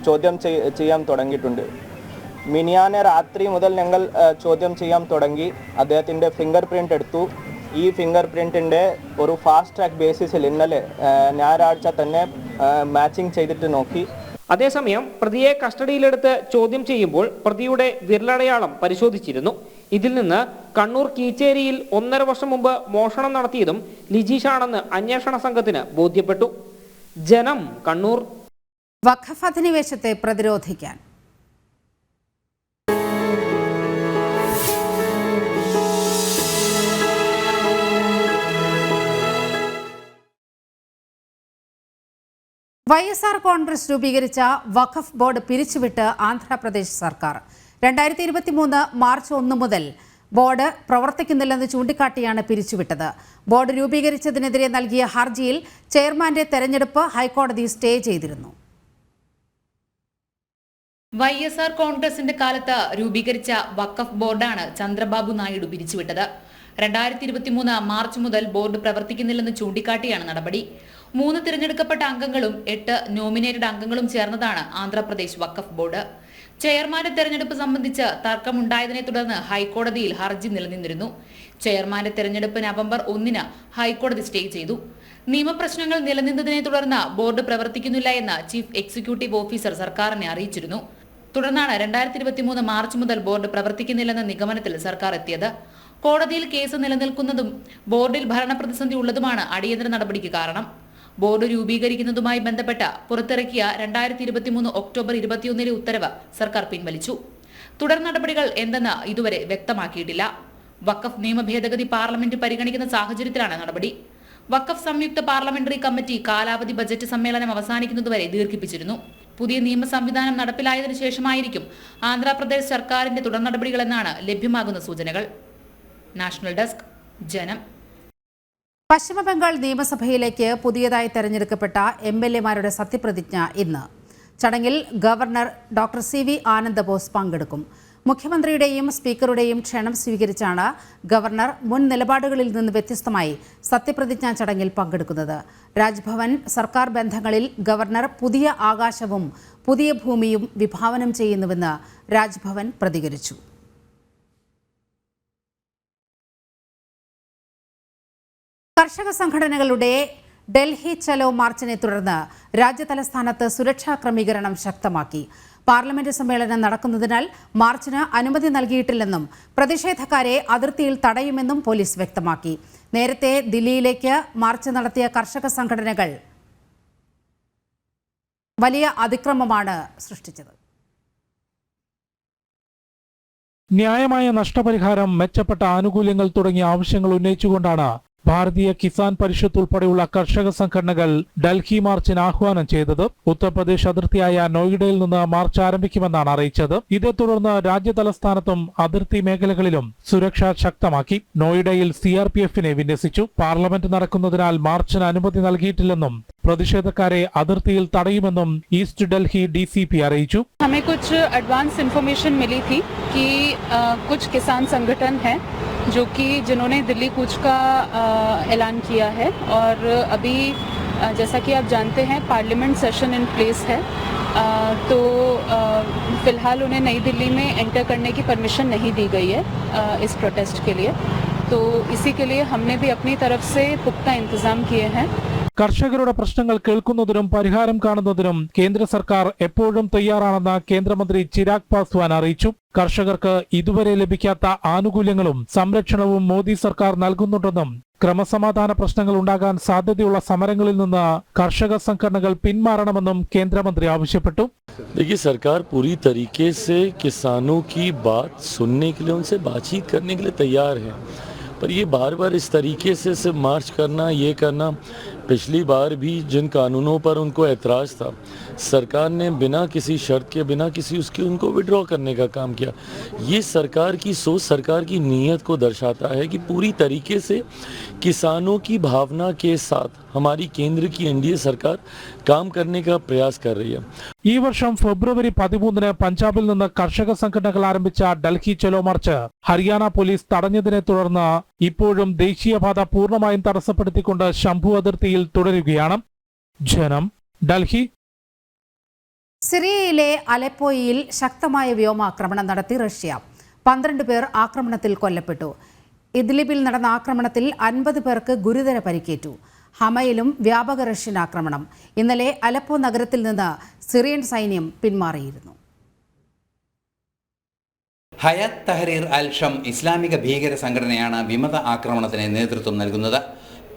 ചോദ്യം ചെയ്യാൻ തുടങ്ങിയിട്ടുണ്ട്. മിനിയാനെ രാത്രി മുതൽ ഞങ്ങൾ ചോദ്യം ചെയ്യാൻ തുടങ്ങി. അദ്ദേഹത്തിൻ്റെ ഫിംഗർ പ്രിൻ്റ് എടുത്തു. ഈ ഫിംഗർ പ്രിൻറ്റിൻ്റെ ഒരു ഫാസ്റ്റ് ട്രാക്ക് ബേസിസിൽ ഇന്നലെ ഞായറാഴ്ച തന്നെ മാച്ചിങ് ചെയ്തിട്ട് നോക്കി. അതേസമയം പ്രതിയെ കസ്റ്റഡിയിലെടുത്ത് ചോദ്യം ചെയ്യുമ്പോൾ പ്രതിയുടെ വിരലടയാളം പരിശോധിച്ചിരുന്നു. ഇതിൽ നിന്ന് കണ്ണൂർ കീച്ചേരിയിൽ 1.5 വർഷം മുമ്പ് മോഷണം നടത്തിയതും ലിജീഷാണെന്ന് അന്വേഷണ സംഘത്തിന് ബോധ്യപ്പെട്ടു. ജനം, കണ്ണൂർ. വഖഫ് അധിനിവേശത്തെ പ്രതിരോധിക്കാൻ YSR കോൺഗ്രസ് രൂപീകരിച്ച വഖഫ് ബോർഡ് പിരിച്ചുവിട്ട് ആന്ധ്രാപ്രദേശ് സർക്കാർ. 2023 മാർച്ച് 1 മുതൽ ബോർഡ് പ്രവർത്തിക്കുന്നില്ലെന്ന് ചൂണ്ടിക്കാട്ടിയാണ് പിരിച്ചുവിട്ടത്. ബോർഡ് രൂപീകരിച്ചതിനെതിരെ നൽകിയ ഹർജിയിൽ ചെയർമാന്റെ തെരഞ്ഞെടുപ്പ് ഹൈക്കോടതി സ്റ്റേ ചെയ്തിരുന്നു. YSR കോൺഗ്രസിന്റെ കാലത്ത് രൂപീകരിച്ച വഖഫ് ബോർഡാണ് ചന്ദ്രബാബു നായിഡു പിരിച്ചുവിട്ടത്. 2023 മാർച്ച് മുതൽ ബോർഡ് പ്രവർത്തിക്കുന്നില്ലെന്ന് ചൂണ്ടിക്കാട്ടിയാണ് നടപടി. 3 തിരഞ്ഞെടുക്കപ്പെട്ട അംഗങ്ങളും 8 നോമിനേറ്റഡ് അംഗങ്ങളും ചേർന്നതാണ് ആന്ധ്രാപ്രദേശ് വഖഫ് ബോർഡ്. ചെയർമാന്റെ തെരഞ്ഞെടുപ്പ് സംബന്ധിച്ച് തർക്കമുണ്ടായതിനെ തുടർന്ന് ഹൈക്കോടതിയിൽ ഹർജി നിലനിന്നിരുന്നു. ചെയർമാന്റെ തെരഞ്ഞെടുപ്പ് നവംബർ 1 ഹൈക്കോടതി സ്റ്റേ ചെയ്തു. നിയമപ്രശ്നങ്ങൾ നിലനിന്നതിനെ തുടർന്ന് ബോർഡ് പ്രവർത്തിക്കുന്നില്ല എന്ന് ചീഫ് എക്സിക്യൂട്ടീവ് ഓഫീസർ സർക്കാരിനെ അറിയിച്ചിരുന്നു. തുടർന്നാണ് 2023 മാർച്ച് മുതൽ ബോർഡ് പ്രവർത്തിക്കുന്നില്ലെന്ന നിഗമനത്തിൽ സർക്കാർ എത്തിയത്. കോടതിയിൽ കേസ് നിലനിൽക്കുന്നതും ബോർഡിൽ ഭരണപ്രതിസന്ധി ഉള്ളതുമാണ് അടിയന്തര നടപടിക്ക് കാരണം. ബോർഡ് രൂപീകരിക്കുന്നതുമായി ബന്ധപ്പെട്ട് പുറത്തിറക്കിയ 2023 ഒക്ടോബർ 21 ഉത്തരവ് സർക്കാർ പിൻവലിച്ചു. തുടർ നടപടികൾ എന്തെന്ന് ഇതുവരെ വ്യക്തമാക്കിയിട്ടില്ല. വഖഫ് നിയമ ഭേദഗതി പാർലമെന്റ് പരിഗണിക്കുന്ന സാഹചര്യത്തിലാണ് നടപടി. വഖഫ് സംയുക്ത പാർലമെന്ററി കമ്മിറ്റി കാലാവധി ബജറ്റ് സമ്മേളനം അവസാനിക്കുന്നതുവരെ ദീർഘിപ്പിച്ചിരുന്നു. പുതിയ നിയമ സംവിധാനം നടപ്പിലായതിനു ശേഷമായിരിക്കും ആന്ധ്രാപ്രദേശ് സർക്കാരിന്റെ തുടർ നടപടികളെന്നാണ് ലഭ്യമാകുന്ന സൂചനകൾ. നാഷണൽ ഡെസ്ക്, ജനം. പശ്ചിമബംഗാൾ നിയമസഭയിലേക്ക് പുതിയതായി തെരഞ്ഞെടുക്കപ്പെട്ട MLA-മാരുടെ സത്യപ്രതിജ്ഞ ഇന്ന്. ചടങ്ങിൽ ഗവർണർ ഡോക്ടർ CV ആനന്ദ ബോസ് പങ്കെടുക്കും. മുഖ്യമന്ത്രിയുടെയും സ്പീക്കറുടെയും ക്ഷണം സ്വീകരിച്ചാണ് ഗവർണർ മുൻ നിലപാടുകളിൽ നിന്ന് വ്യത്യസ്തമായി സത്യപ്രതിജ്ഞാ ചടങ്ങിൽ പങ്കെടുക്കുന്നത്. രാജ്ഭവൻ സർക്കാർ ബന്ധങ്ങളിൽ ഗവർണർ പുതിയ ആകാശവും പുതിയ ഭൂമിയും വിഭാവനം ചെയ്യുന്നുവെന്ന് രാജ്ഭവൻ പ്രതികരിച്ചു. കർഷക സംഘടനകളുടെ ഡൽഹി ചലോ മാർച്ചിനെ തുടർന്ന് രാജ്യതലസ്ഥാനത്ത് സുരക്ഷാ ക്രമീകരണം ശക്തമാക്കി. പാർലമെന്റ് സമ്മേളനം നടക്കുന്നതിനാൽ മാർച്ചിന് അനുമതി നൽകിയിട്ടില്ലെന്നും പ്രതിഷേധക്കാരെ അതിർത്തിയിൽ തടയുമെന്നും പോലീസ് വ്യക്തമാക്കി. നേരത്തെ ദില്ലിയിലേക്ക് മാർച്ച് നടത്തിയ കർഷക സംഘടനകൾ വലിയ അതിക്രമമാണ് സൃഷ്ടിച്ചത്. ന്യായമായ നഷ്ടപരിഹാരം, മെച്ചപ്പെട്ട ആനുകൂല്യങ്ങൾ തുടങ്ങിയ ആവശ്യങ്ങൾ ഉന്നയിച്ചുകൊണ്ടാണ് ഭാരതീയ കിസാൻ പരിഷത്ത് ഉൾപ്പെടെയുള്ള കർഷക സംഘടനകൾ ഡൽഹി മാർച്ചിന് ആഹ്വാനം ചെയ്തത്. ഉത്തർപ്രദേശ് അതിർത്തിയായ നോയിഡയിൽ നിന്ന് മാർച്ച് ആരംഭിക്കുമെന്നാണ് അറിയിച്ചത്. ഇതേ തുടർന്ന് രാജ്യതലസ്ഥാനത്തും അതിർത്തി മേഖലകളിലും സുരക്ഷ ശക്തമാക്കി. നോയിഡയിൽ CRPF-നെ വിന്യസിച്ചു. പാർലമെന്റ് നടക്കുന്നതിനാൽ മാർച്ചിന് അനുമതി നൽകിയിട്ടില്ലെന്നും പ്രതിഷേധക്കാരെ അതിർത്തിയിൽ തടയുമെന്നും ഈസ്റ്റ് ഡൽഹി DCP അറിയിച്ചു. हमें कुछ एडवांस इंफॉर्मेशन मिली थी कि कुछ किसान संगठन हैं जो कि जिन्होंने दिल्ली कूच का ऐलान किया है और अभी जैसा कि आप जानते हैं पार्लियामेंट सेशन इन प्लेस है, तो फिलहाल उन्हें नई दिल्ली में एंटर करने की परमिशन नहीं दी गई है इस प्रोटेस्ट के लिए. तो इसी के लिए हमने भी अपनी तरफ से पुख्ता इंतजाम किए हैं. കർഷകരുടെ പ്രശ്നങ്ങൾ കേൾക്കുന്നതിനും പരിഹാരം കാണുന്നതിനും കേന്ദ്ര സർക്കാർ എപ്പോഴും തയ്യാറാണെന്ന് കേന്ദ്രമന്ത്രി ചിരാഗ് പാസ്വാൻ അറിയിച്ചു. കർഷകർക്ക് ഇതുവരെ ലഭിക്കാത്ത ആനുകൂല്യങ്ങളും സംരക്ഷണവും മോദി സർക്കാർ നൽകുന്നുണ്ടെന്നും ക്രമസമാധാന പ്രശ്നങ്ങൾ ഉണ്ടാകാൻ സാധ്യതയുള്ള സമരങ്ങളിൽ നിന്ന് കർഷക സംഘടനകൾ പിന്മാറണമെന്നും കേന്ദ്രമന്ത്രി ആവശ്യപ്പെട്ടു. देखिए, सरकार पूरी तरीके से किसानों की बात सुनने के लिए, उनसे बातचीत करने के लिए तैयार है, पर ये बार बार इस तरीके से सिर्फ मार्च करना, ये करना, पिछली बार भी जिन कानूनों पर उनको ऐतराज़ था सरकार ने बिना किसी शर्त के, बिना किसी उसके उनको विड्रॉ करने का काम किया. ये सरकार की सोच, सरकार की नीयत को दर्शाता है कि पूरी तरीके से किसानों की भावना के साथ हमारी केंद्र की NDA सरकार काम करने का प्रयास कर रही है. ഈ വർഷം ഫെബ്രുവരി 13 പഞ്ചാബിൽ നിന്ന് കർഷക സംഘടനകൾ ആരംഭിച്ച ഡൽഹി ചലോ മാർച്ച് ഹരിയാന പോലീസ് തടഞ്ഞതിനെ തുടർന്ന് ഇപ്പോഴും ദേശീയപാത പൂർണ്ണമായും തടസ്സപ്പെടുത്തിക്കൊണ്ട് ശംഭു അതിർത്തിയിൽ തുടരുകയാണ്. ജനം, ഡൽഹി. സിറിയയിലെ അലെപ്പോയിൽ ശക്തമായ വ്യോമാക്രമണം നടത്തി റഷ്യ. 12 പേർ ആക്രമണത്തിൽ കൊല്ലപ്പെട്ടു. ഇദ്ലിബിൽ നടന്ന ആക്രമണത്തിൽ 50 പേർക്ക് ഗുരുതര പരിക്കേറ്റു. ഹമയിലും വ്യാപക റഷ്യൻ ആക്രമണം. ഇന്നലെ അലപ്പോ നഗരത്തിൽ നിന്ന് സിറിയൻ സൈന്യം പിന്മാറിയിരുന്നു. ഹയാത്ത് തഹരീർ അൽ ഷം ഇസ്ലാമിക ഭീകര സംഘടനയാണ് വിമത ആക്രമണത്തിന് നേതൃത്വം നൽകുന്നത്.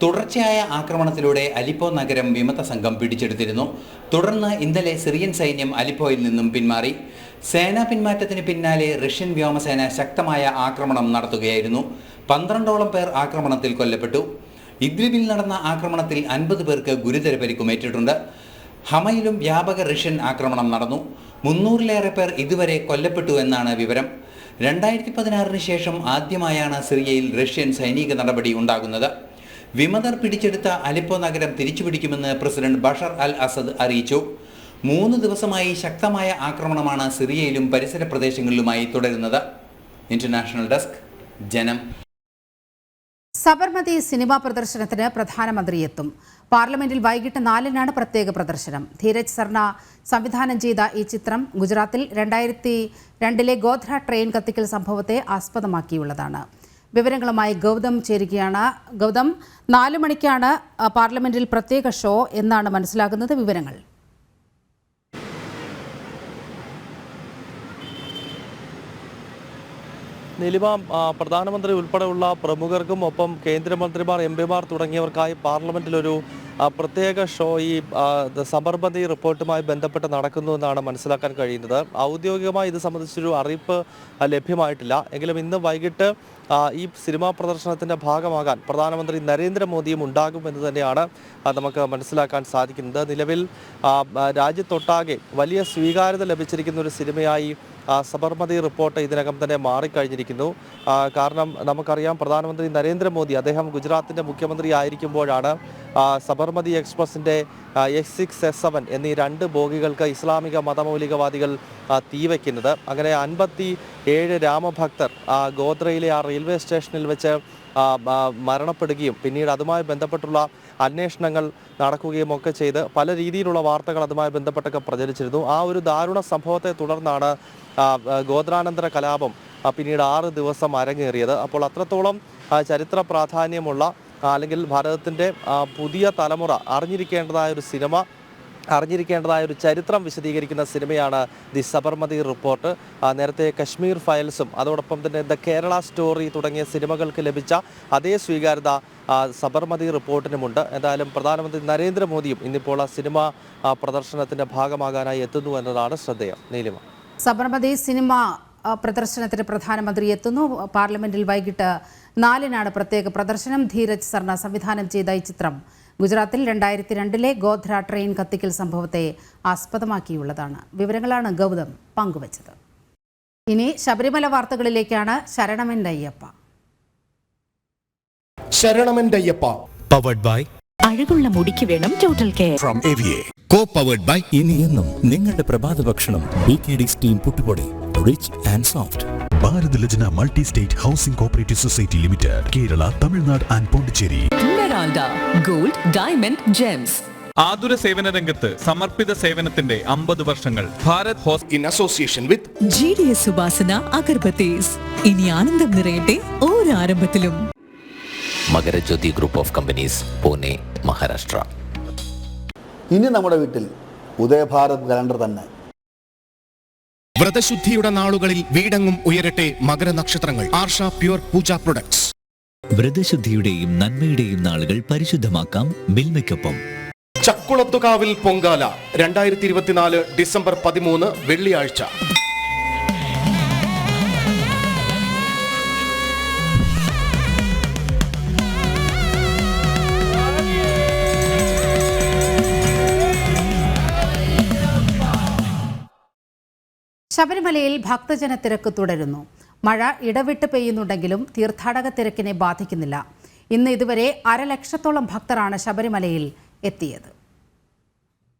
തുടർച്ചയായ ആക്രമണത്തിലൂടെ അലിപ്പോ നഗരം വിമത സംഘം പിടിച്ചെടുത്തിരുന്നു. തുടർന്ന് ഇന്നലെ സിറിയൻ സൈന്യം അലിപ്പോയിൽ നിന്നും പിന്മാറി. സേനാ പിന്മാറ്റത്തിന് പിന്നാലെ റഷ്യൻ വ്യോമസേന ശക്തമായ ആക്രമണം നടത്തുകയായിരുന്നു. 12ഓളം പേർ ആക്രമണത്തിൽ കൊല്ലപ്പെട്ടു. ഇദ്ലിബിൽ നടന്ന ആക്രമണത്തിൽ 50 പേർക്ക് ഗുരുതര പരിക്കുമേറ്റിട്ടുണ്ട്. ഹമയിലും വ്യാപക റഷ്യൻ ആക്രമണം നടന്നു. 300-ലേറെ പേർ ഇതുവരെ കൊല്ലപ്പെട്ടു എന്നാണ് വിവരം. 2016 ശേഷം ആദ്യമായാണ് സിറിയയിൽ റഷ്യൻ സൈനിക നടപടി ഉണ്ടാകുന്നത്. വിമതർ പിടിച്ചെടുത്ത അലിപ്പോ നഗരം തിരിച്ചുപിടിക്കുമെന്ന് പ്രസിഡന്റ് ബഷർ അൽ അസദ് അറിയിച്ചു. 3 ദിവസമായി ശക്തമായ ആക്രമണമാണ് സിറിയയിലും പരിസര പ്രദേശങ്ങളിലുമായി തുടരുന്നത്. ഇന്റർനാഷണൽ ഡെസ്ക്, ജനം. സബർമതി സിനിമാ പ്രദർശനത്തിന് പ്രധാനമന്ത്രി എത്തും. പാർലമെന്റിൽ വൈകിട്ട് 4-നാണ് പ്രത്യേക പ്രദർശനം. ധീരജ് സർണ സംവിധാനം ചെയ്ത ഈ ചിത്രം ഗുജറാത്തിൽ 2002 ഗോധ്ര ട്രെയിൻ കത്തിക്കൽ സംഭവത്തെ ആസ്പദമാക്കിയുള്ളതാണ്. വിവരങ്ങളുമായി ഗൗതം ചേരുകയാണ്. ഗൗതം, 4 മണിക്കാണ് പാർലമെന്റിൽ പ്രത്യേക ഷോ എന്നാണ് മനസ്സിലാകുന്നത്. വിവരങ്ങൾ. നിലിമ, പ്രധാനമന്ത്രി ഉൾപ്പെടെയുള്ള പ്രമുഖർക്കും ഒപ്പം കേന്ദ്രമന്ത്രിമാർ, എംപിമാർ തുടങ്ങിയവർക്കായി പാർലമെന്റിലൊരു പ്രത്യേക ഷോ ഈ സബർമതി റിപ്പോർട്ടുമായി ബന്ധപ്പെട്ട് നടക്കുന്നു എന്നാണ് മനസ്സിലാക്കാൻ കഴിയുന്നത്. ഔദ്യോഗികമായി ഇത് സംബന്ധിച്ചൊരു അറിയിപ്പ് ലഭ്യമായിട്ടില്ല. എങ്കിലും ഇന്ന് വൈകിട്ട് ഈ സിനിമാ പ്രദർശനത്തിൻ്റെ ഭാഗമാകാൻ പ്രധാനമന്ത്രി നരേന്ദ്രമോദിയും ഉണ്ടാകുമെന്ന് തന്നെയാണ് നമുക്ക് മനസ്സിലാക്കാൻ സാധിക്കുന്നത്. നിലവിൽ രാജ്യത്തൊട്ടാകെ വലിയ സ്വീകാര്യത ലഭിച്ചിരിക്കുന്ന ഒരു സിനിമയായി സബർമതി റിപ്പോർട്ട് ഇതിനകം തന്നെ മാറിക്കഴിഞ്ഞിരിക്കുന്നു. കാരണം നമുക്കറിയാം, പ്രധാനമന്ത്രി നരേന്ദ്രമോദി അദ്ദേഹം ഗുജറാത്തിൻ്റെ മുഖ്യമന്ത്രി ആയിരിക്കുമ്പോഴാണ് സബർമതി എക്സ്പ്രസിൻ്റെ S6, S7 എന്നീ 2 ബോഗികൾക്ക് ഇസ്ലാമിക മതമൗലികവാദികൾ തീവയ്ക്കുന്നത്. അങ്ങനെ 57 രാമഭക്തർ ഗോദ്രയിലെ ആ റെയിൽവേ സ്റ്റേഷനിൽ വെച്ച് മരണപ്പെടുകയും പിന്നീട് അതുമായി ബന്ധപ്പെട്ടുള്ള അന്വേഷണങ്ങൾ നടക്കുകയും ഒക്കെ ചെയ്ത് പല രീതിയിലുള്ള വാർത്തകൾ അതുമായി ബന്ധപ്പെട്ടൊക്കെ പ്രചരിച്ചിരുന്നു. ആ ഒരു ദാരുണ സംഭവത്തെ തുടർന്നാണ് ഗോത്രാനന്തര കലാപം പിന്നീട് 6 ദിവസം അരങ്ങേറിയത്. അപ്പോൾ അത്രത്തോളം ചരിത്ര പ്രാധാന്യമുള്ള അല്ലെങ്കിൽ ഭാരതത്തിൻ്റെ പുതിയ തലമുറ അറിഞ്ഞിരിക്കേണ്ടതായ ഒരു സിനിമ, അറിഞ്ഞിരിക്കേണ്ടതായ ഒരു ചരിത്രം വിശദീകരിക്കുന്ന സിനിമയാണ് ദി സബർമതി റിപ്പോർട്ട്. നേരത്തെ കശ്മീർ ഫയൽസും അതോടൊപ്പം തന്നെ ദ കേരള സ്റ്റോറി തുടങ്ങിയ സിനിമകൾക്ക് ലഭിച്ച അതേ സ്വീകാര്യത സബർമതി റിപ്പോർട്ടിനുമുണ്ട്. എന്തായാലും പ്രധാനമന്ത്രി നരേന്ദ്രമോദിയും ഇന്നിപ്പോൾ ആ സിനിമ പ്രദർശനത്തിൻ്റെ ഭാഗമാകാനായി എത്തുന്നു എന്നതാണ് ശ്രദ്ധേയം. നീലിമ, സബർമതി സിനിമ പ്രദർശനത്തിന് പ്രധാനമന്ത്രി എത്തുന്നു. പാർലമെന്റിൽ വൈകിട്ട് 4-നാണ് പ്രത്യേക പ്രദർശനം. ധീരജ് സർണ സംവിധാനം ചെയ്ത ഈ ചിത്രം ഗുജറാത്തിൽ 2002 ഗോധ്ര ട്രെയിൻ കത്തിക്കൽ സംഭവത്തെ ആസ്പദമാക്കിയുള്ളതാണ്. വിവരങ്ങളാണ് ഗൗതം പങ്കുവച്ചത്. ഇനി ശബരിമല വാർത്തകളിലേക്കാണ്. ശരണമെൻ്റെ അയ്യപ്പ. ശരണമെൻ്റെ അയ്യപ്പ പവർഡ് ബൈ അഴകുള്ള മുടിക്ക് വേണം total care from AVA. Co powered by ഇനിയെന്നും നിങ്ങളുടെ പ്രഭാത ഭക്ഷണം BKD സ്റ്റീം പുട്ടുപൊടി, rich and soft. Bharat Lajna multi state housing cooperative society limited, Kerala, Tamil Nadu and Pondicherry. Meralda gold, diamond, gems. ആതുര സേവന രംഗത്ത് സമർപ്പിത സേവനത്തിന്റെ 50 വർഷങ്ങൾ. Bharat hospital in association with GDS Subasana agarbattis. ഇനി ആനന്ദം നിറയട്ടെ ഓരോ ആരംഭത്തിലും. Makarajyothi group of companies, Pune, Maharashtra. ഇനി നമ്മുടെ വീട്ടിൽ ഉദയഭാരത് കലണ്ടർ തന്നെ. വ്രതശുദ്ധിയുടെ നാളുകളിൽ വീടെങ്ങും ഉയരട്ടെ മകരനക്ഷത്രങ്ങൾ. ആർഷ പ്യൂർ പൂജ പ്രൊഡക്ട്സ്. വ്രതശുദ്ധിയുടെയും നന്മയുടെയും നാളുകൾ പരിശുദ്ധമാക്കാം മിൽമയ്ക്കൊപ്പം. ചക്കുളത്തുകാവിൽ പൊങ്കാല 2024 ഡിസംബർ 13 വെള്ളിയാഴ്ച. ശബരിമലയിൽ ഭക്തജന തിരക്ക് തുടരുന്നു. മഴ ഇടവിട്ട് പെയ്യുന്നുണ്ടെങ്കിലും തീർത്ഥാടക തിരക്കിനെ ബാധിക്കുന്നില്ല. ഇന്ന് ഇതുവരെ 1,00,000-ഓളം ഭക്തരാണ് ശബരിമലയിൽ എത്തിയത്.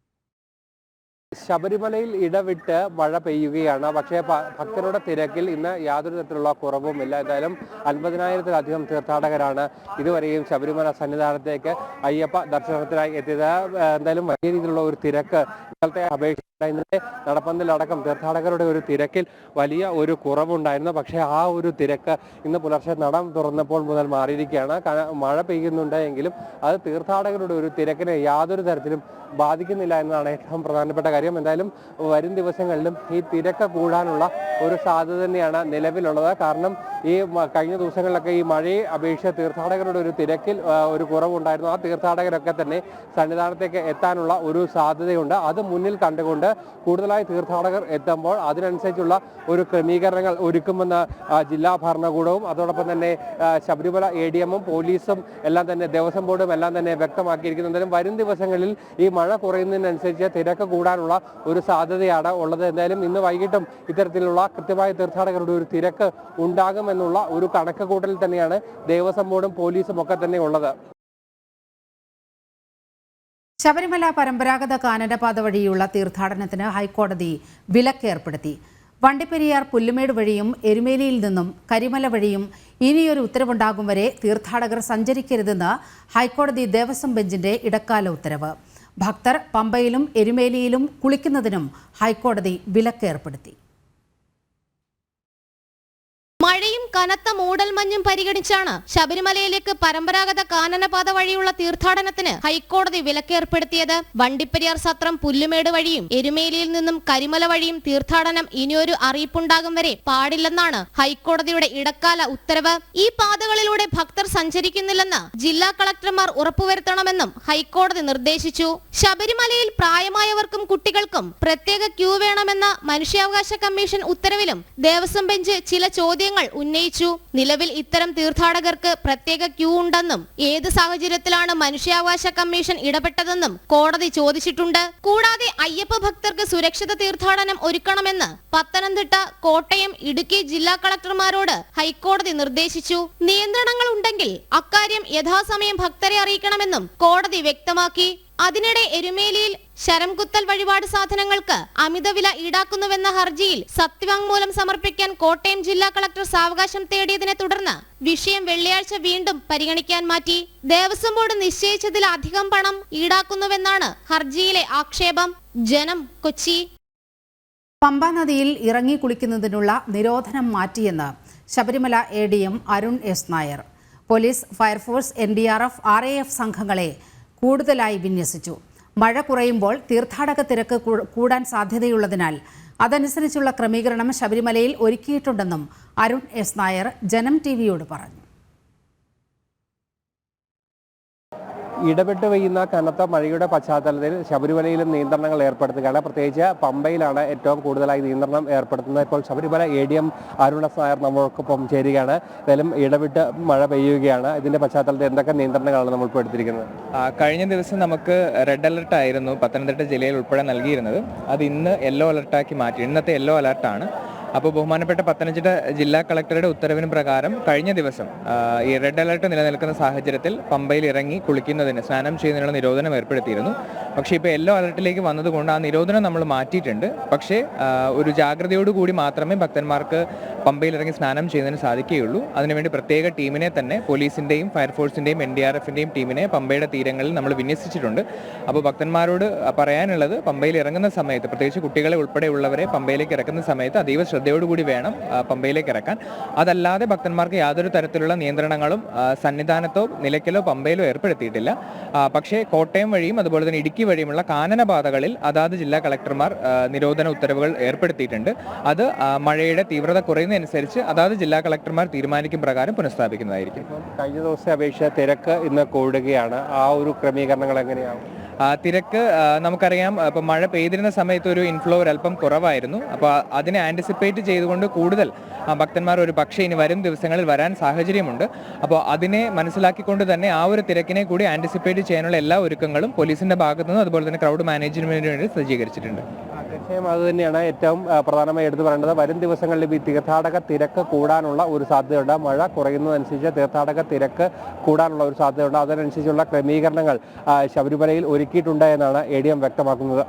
ശബരിമലയിൽ ഇടവിട്ട് മഴ പെയ്യുകയാണ്. പക്ഷേ ഭക്തരുടെ തിരക്കിൽ ഇന്ന് യാതൊരു തരത്തിലുള്ള കുറവുമില്ല. എന്തായാലും 50,000-ത്തിലധികം തീർത്ഥാടകരാണ് ഇതുവരെയും ശബരിമല സന്നിധാനത്തേക്ക് അയ്യപ്പ ദർശനത്തിനായി എത്തിയത്. എന്തായാലും വലിയ രീതിയിലുള്ള ഒരു തിരക്ക് ഇന്നലത്തെ അപേക്ഷിച്ച് ഇന്നലെ നടപ്പന്തലടക്കം തീർത്ഥാടകരുടെ ഒരു തിരക്കിൽ വലിയ ഒരു കുറവുണ്ടായിരുന്നു. പക്ഷേ ആ ഒരു തിരക്ക് ഇന്ന് പുലർച്ചെ നട തുറന്നപ്പോൾ മുതൽ മാറിയിരിക്കുകയാണ്. മഴ പെയ്യുന്നുണ്ടെങ്കിലും അത് തീർത്ഥാടകരുടെ ഒരു തിരക്കിനെ യാതൊരു തരത്തിലും ബാധിക്കുന്നില്ല എന്നതാണ് ഏറ്റവും പ്രധാനപ്പെട്ട കാര്യം. എന്തായാലും വരും ദിവസങ്ങളിലും ഈ തിരക്ക് കൂടാനുള്ള ഒരു സാധ്യത തന്നെയാണ് നിലവിലുള്ളത്. കാരണം ഈ കഴിഞ്ഞ ദിവസങ്ങളിലൊക്കെ ഈ മഴയെ അപേക്ഷിച്ച് തീർത്ഥാടകരുടെ ഒരു തിരക്കിൽ ഒരു കുറവുണ്ടായിരുന്നു. ആ തീർത്ഥാടകരൊക്കെ തന്നെ സന്നിധാനത്തേക്ക് എത്താനുള്ള ഒരു സാധ്യതയുണ്ട്. അത് മുന്നിൽ കണ്ടുകൊണ്ട് കൂടുതലായി തീർത്ഥാടകർ എത്തുമ്പോൾ അതിനനുസരിച്ചുള്ള ഒരു ക്രമീകരണങ്ങൾ ഒരുക്കുമെന്ന് ജില്ലാ ഭരണകൂടവും അതോടൊപ്പം തന്നെ ശബരിമല ADM-ഉം പോലീസും എല്ലാം തന്നെ ദേവസ്വം ബോർഡും എല്ലാം തന്നെ വ്യക്തമാക്കിയിരിക്കുന്നു. എന്തായാലും വരും ദിവസങ്ങളിൽ ഈ മഴ കുറയുന്നതിനനുസരിച്ച് തിരക്ക് കൂടാനുള്ള ഒരു സാധ്യതയാണ് ഉള്ളത്. എന്തായാലും ഇന്ന് വൈകിട്ടും ഇത്തരത്തിലുള്ള കൃത്യമായ തീർത്ഥാടകരുടെ ഒരു തിരക്ക് ഉണ്ടാകുമെന്നുള്ള ഒരു കണക്കുകൂട്ടൽ തന്നെയാണ് ദേവസ്വം ബോർഡും പോലീസും ഒക്കെ തന്നെ ഉള്ളത്. ശബരിമല പരമ്പരാഗത കാനനപാത വഴിയുള്ള തീർത്ഥാടനത്തിന് ഹൈക്കോടതി വിലക്കേർപ്പെടുത്തി. വണ്ടിപ്പെരിയാർ പുല്ലുമേട് വഴിയും എരുമേലിയിൽ നിന്നും കരിമല വഴിയും ഇനിയൊരു ഉത്തരവുണ്ടാകും വരെ തീർത്ഥാടകർ സഞ്ചരിക്കരുതെന്ന് ഹൈക്കോടതി ദേവസ്വം ബെഞ്ചിന്റെ ഇടക്കാല ഉത്തരവ്. ഭക്തർ പമ്പയിലും എരുമേലിയിലും കുളിക്കുന്നതിനും ഹൈക്കോടതി വിലക്കേർപ്പെടുത്തി. മഴയും കനത്ത മൂടൽമഞ്ഞും പരിഗണിച്ചാണ് ശബരിമലയിലേക്ക് പരമ്പരാഗത കാനനപാത വഴിയുള്ള തീർത്ഥാടനത്തിന് ഹൈക്കോടതി വിലക്കേർപ്പെടുത്തിയത്. വണ്ടിപ്പെരിയാർ സത്രം പുല്ലുമേട് വഴിയും എരുമേലിയിൽ നിന്നും കരിമല വഴിയും തീർത്ഥാടനം ഇനിയൊരു അറിയിപ്പുണ്ടാകും വരെ പാടില്ലെന്നാണ് ഹൈക്കോടതിയുടെ ഇടക്കാല ഉത്തരവ്. ഈ പാതകളിലൂടെ ഭക്തർ സഞ്ചരിക്കുന്നില്ലെന്ന് ജില്ലാ കളക്ടർമാർ ഉറപ്പുവരുത്തണമെന്നും ഹൈക്കോടതി നിർദ്ദേശിച്ചു. ശബരിമലയിൽ പ്രായമായവർക്കും കുട്ടികൾക്കും പ്രത്യേക ക്യൂ വേണമെന്ന മനുഷ്യാവകാശ കമ്മീഷൻ ഉത്തരവിലും ദേവസ്വം ബെഞ്ച് ചില ചോദ്യങ്ങൾ ഉന്നയിച്ചു. നിലവിൽ ഇത്തരം തീർത്ഥാടകർക്ക് പ്രത്യേക ക്യൂ ഉണ്ടെന്നും ഏത് സാഹചര്യത്തിലാണ് മനുഷ്യാവകാശ കമ്മീഷൻ ഇടപെട്ടതെന്നും കോടതി ചോദിച്ചിട്ടുണ്ട്. കൂടാതെ അയ്യപ്പ ഭക്തർക്ക് സുരക്ഷിത തീർത്ഥാടനം ഒരുക്കണമെന്ന് പത്തനംതിട്ട, കോട്ടയം, ഇടുക്കി ജില്ലാ കളക്ടർമാരോട് ഹൈക്കോടതി നിർദ്ദേശിച്ചു. നിയന്ത്രണങ്ങൾ ഉണ്ടെങ്കിൽ അക്കാര്യം യഥാസമയം ഭക്തരെ അറിയിക്കണമെന്നും കോടതി വ്യക്തമാക്കി. അതിനിടെ എരുമേലിയിൽ ശരംകുത്തൽ വഴിപാട് സാധനങ്ങൾക്ക് അമിതവില ഈടാക്കുന്നുവെന്ന ഹർജിയിൽ സത്യവാങ്മൂലം സമർപ്പിക്കാൻ കോട്ടയം ജില്ലാ കളക്ടർ സാവകാശം തേടിയതിനെ തുടർന്ന് വിഷയം വെള്ളിയാഴ്ച വീണ്ടും പരിഗണിക്കാൻ മാറ്റി. ദേവസ്വം ബോർഡ് നിശ്ചയിച്ചതിലധികം പണം ഈടാക്കുന്നുവെന്നാണ് ഹർജിയിലെ ആക്ഷേപം. ജനം, കൊച്ചി. പമ്പാ നദിയിൽ ഇറങ്ങി കുളിക്കുന്നതിനുള്ള നിരോധനം മാറ്റിയെന്ന് Sabarimala ADM Arun S Nair. Police, fire force, NDRF, RAF സംഘങ്ങളെ കൂടുതലായി വിന്യസിച്ചു. മഴ കുറയുമ്പോൾ തീർത്ഥാടക തിരക്ക് കൂടാൻ സാധ്യതയുള്ളതിനാൽ അതനുസരിച്ചുള്ള ക്രമീകരണം ശബരിമലയിൽ ഒരുക്കിയിട്ടുണ്ടെന്നും അരുൺ എസ് നായർ ജനം TV-യോട് പറഞ്ഞു. ഇടപെട്ട് പെയ്യുന്ന കനത്ത മഴയുടെ പശ്ചാത്തലത്തിൽ ശബരിമലയിലും നിയന്ത്രണങ്ങൾ ഏർപ്പെടുത്തുകയാണ്. പ്രത്യേകിച്ച് പമ്പയിലാണ് ഏറ്റവും കൂടുതലായി നിയന്ത്രണം ഏർപ്പെടുത്തുന്നത്. ഇപ്പോൾ ശബരിമല ADM അരുൺ എസ് നായർ നമ്മൾക്കൊപ്പം ചേരുകയാണ്. എന്തായാലും ഇടവിട്ട് മഴ പെയ്യുകയാണ്. ഇതിന്റെ പശ്ചാത്തലത്തിൽ എന്തൊക്കെ നിയന്ത്രണങ്ങളാണ് നമ്മൾ ഇപ്പോൾ എടുത്തിരിക്കുന്നത്? കഴിഞ്ഞ ദിവസം നമുക്ക് റെഡ് അലർട്ട് ആയിരുന്നു പത്തനംതിട്ട ജില്ലയിൽ ഉൾപ്പെടെ നൽകിയിരുന്നത്. അത് ഇന്ന് യെല്ലോ അലർട്ടാക്കി മാറ്റി. ഇന്നത്തെ യെല്ലോ അലർട്ടാണ്. അപ്പോൾ ബഹുമാനപ്പെട്ട പത്തനംതിട്ട ജില്ലാ കളക്ടറുടെ ഉത്തരവിന് പ്രകാരം കഴിഞ്ഞ ദിവസം ഈ റെഡ് അലർട്ട് നിലനിൽക്കുന്ന സാഹചര്യത്തിൽ പമ്പയിൽ ഇറങ്ങി കുളിക്കുന്നതിന്, സ്നാനം ചെയ്യുന്നതിനുള്ള നിരോധനം ഏർപ്പെടുത്തിയിരുന്നു. പക്ഷേ ഇപ്പോൾ യെല്ലോ അലർട്ടിലേക്ക് വന്നതുകൊണ്ട് ആ നിരോധനം നമ്മൾ മാറ്റിയിട്ടുണ്ട്. പക്ഷേ ഒരു ജാഗ്രതയോടുകൂടി മാത്രമേ ഭക്തന്മാർക്ക് പമ്പയിൽ ഇറങ്ങി സ്നാനം ചെയ്യുന്നതിന് സാധിക്കുകയുള്ളൂ. അതിനുവേണ്ടി പ്രത്യേക ടീമിനെ തന്നെ പോലീസിൻ്റെയും ഫയർഫോഴ്സിൻ്റെയും NDRF-ൻ്റെയും ടീമിനെ പമ്പയുടെ തീരങ്ങളിൽ നമ്മൾ വിന്യസിച്ചിട്ടുണ്ട്. അപ്പോൾ ഭക്തന്മാരോട് പറയാനുള്ളത്, പമ്പയിൽ ഇറങ്ങുന്ന സമയത്ത്, പ്രത്യേകിച്ച് കുട്ടികളെ ഉൾപ്പെടെയുള്ളവരെ പമ്പയിലേക്ക് ഇറക്കുന്ന സമയത്ത് അതീവ ശ്രദ്ധയോടുകൂടി വേണം പമ്പയിലേക്ക് ഇറക്കാൻ. അതല്ലാതെ ഭക്തന്മാർക്ക് യാതൊരു തരത്തിലുള്ള നിയന്ത്രണങ്ങളും സന്നിധാനത്തോ നിലയ്ക്കലോ പമ്പയിലോ ഏർപ്പെടുത്തിയിട്ടില്ല. പക്ഷേ കോട്ടയം വഴിയും അതുപോലെ തന്നെ ഇടുക്കി വഴിയുമുള്ള കാനനപാതകളിൽ അതാത് ജില്ലാ കളക്ടർമാർ നിരോധന ഉത്തരവുകൾ ഏർപ്പെടുത്തിയിട്ടുണ്ട്. അത് മഴയുടെ തീവ്രത കുറയുന്നതനുസരിച്ച് അതാത് ജില്ലാ കളക്ടർമാർ തീരുമാനിക്കും പ്രകാരം പുനഃസ്ഥാപിക്കുന്നതായിരിക്കും. കഴിഞ്ഞ ദിവസത്തെ അപേക്ഷ തിരക്ക് ഇന്ന് കൂടുകയാണ്. ആ ഒരു ക്രമീകരണങ്ങൾ എങ്ങനെയാണ്? തിരക്ക് നമുക്കറിയാം. ഇപ്പോൾ മഴ പെയ്തിരുന്ന സമയത്ത് ഒരു ഇൻഫ്ലോ ഒരല്പം കുറവായിരുന്നു. അപ്പോൾ അതിനെ ആൻറ്റിസിപ്പേറ്റ് ചെയ്തുകൊണ്ട് കൂടുതൽ ഭക്തന്മാർ ഒരു പക്ഷേ ഇനി വരും ദിവസങ്ങളിൽ വരാൻ സാഹചര്യമുണ്ട്. അപ്പോൾ അതിനെ മനസ്സിലാക്കിക്കൊണ്ട് തന്നെ ആ ഒരു തിരക്കിനെ കൂടി ആൻറ്റിസിപ്പേറ്റ് ചെയ്യാനുള്ള എല്ലാ ഒരുക്കങ്ങളും പോലീസിൻ്റെ ഭാഗത്തു നിന്നും അതുപോലെ തന്നെ ക്രൗഡ് മാനേജ്മെന്റിന് വേണ്ടി സജ്ജീകരിച്ചിട്ടുണ്ട്. തീർച്ചയായും അത് തന്നെയാണ് ഏറ്റവും പ്രധാനമായി എടുത്തു പറയേണ്ടത്. വരും ദിവസങ്ങളിൽ ഈ തീർത്ഥാടക തിരക്ക് കൂടാനുള്ള ഒരു സാധ്യതയുണ്ട്. മഴ കുറയുന്നതനുസരിച്ച് തീർത്ഥാടക തിരക്ക് കൂടാനുള്ള ഒരു സാധ്യതയുണ്ട്. അതിനനുസരിച്ചുള്ള ക്രമീകരണങ്ങൾ ശബരിമലയിൽ ഒരുക്കിയിട്ടുണ്ട് എന്നാണ് ADM വ്യക്തമാക്കുന്നത്.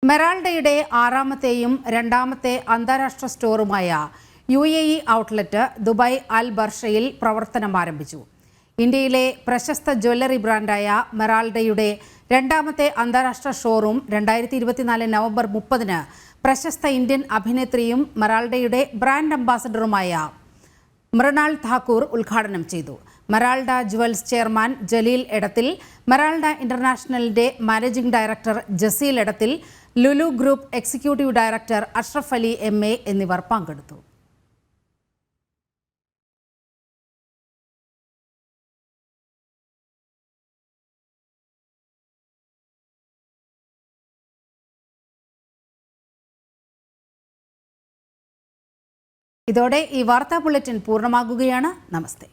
മെറാൾഡയുടെ 6ാമത്തെയും 2ാമത്തെ അന്താരാഷ്ട്ര സ്റ്റോറുമായ UAE ഔട്ട്ലെറ്റ് ദുബായ് അൽ ബർഷയിൽ പ്രവർത്തനം ആരംഭിച്ചു. ഇന്ത്യയിലെ പ്രശസ്ത ജ്വല്ലറി ബ്രാൻഡായ മെറാൾഡയുടെ രണ്ടാമത്തെ അന്താരാഷ്ട്ര ഷോറൂം 2024 നവംബർ 30-ന് പ്രശസ്ത ഇന്ത്യൻ അഭിനേത്രിയും മെറാൾഡയുടെ ബ്രാൻഡ് അംബാസഡറുമായ മൃണാൾ താക്കൂർ ഉദ്ഘാടനം ചെയ്തു. Meralda jewels chairman Jaleel Edathil, Meralda ഇന്റർനാഷണലിന്റെ managing director Jaseel Edathil, Lulu group executive director Ashraf Ali MA എന്നിവർ പങ്കെടുത്തു. ഇതോടെ ഈ വാർത്താ ബുള്ളറ്റിൻ പൂർണ്ണമാകുകയാണ്. നമസ്തേ.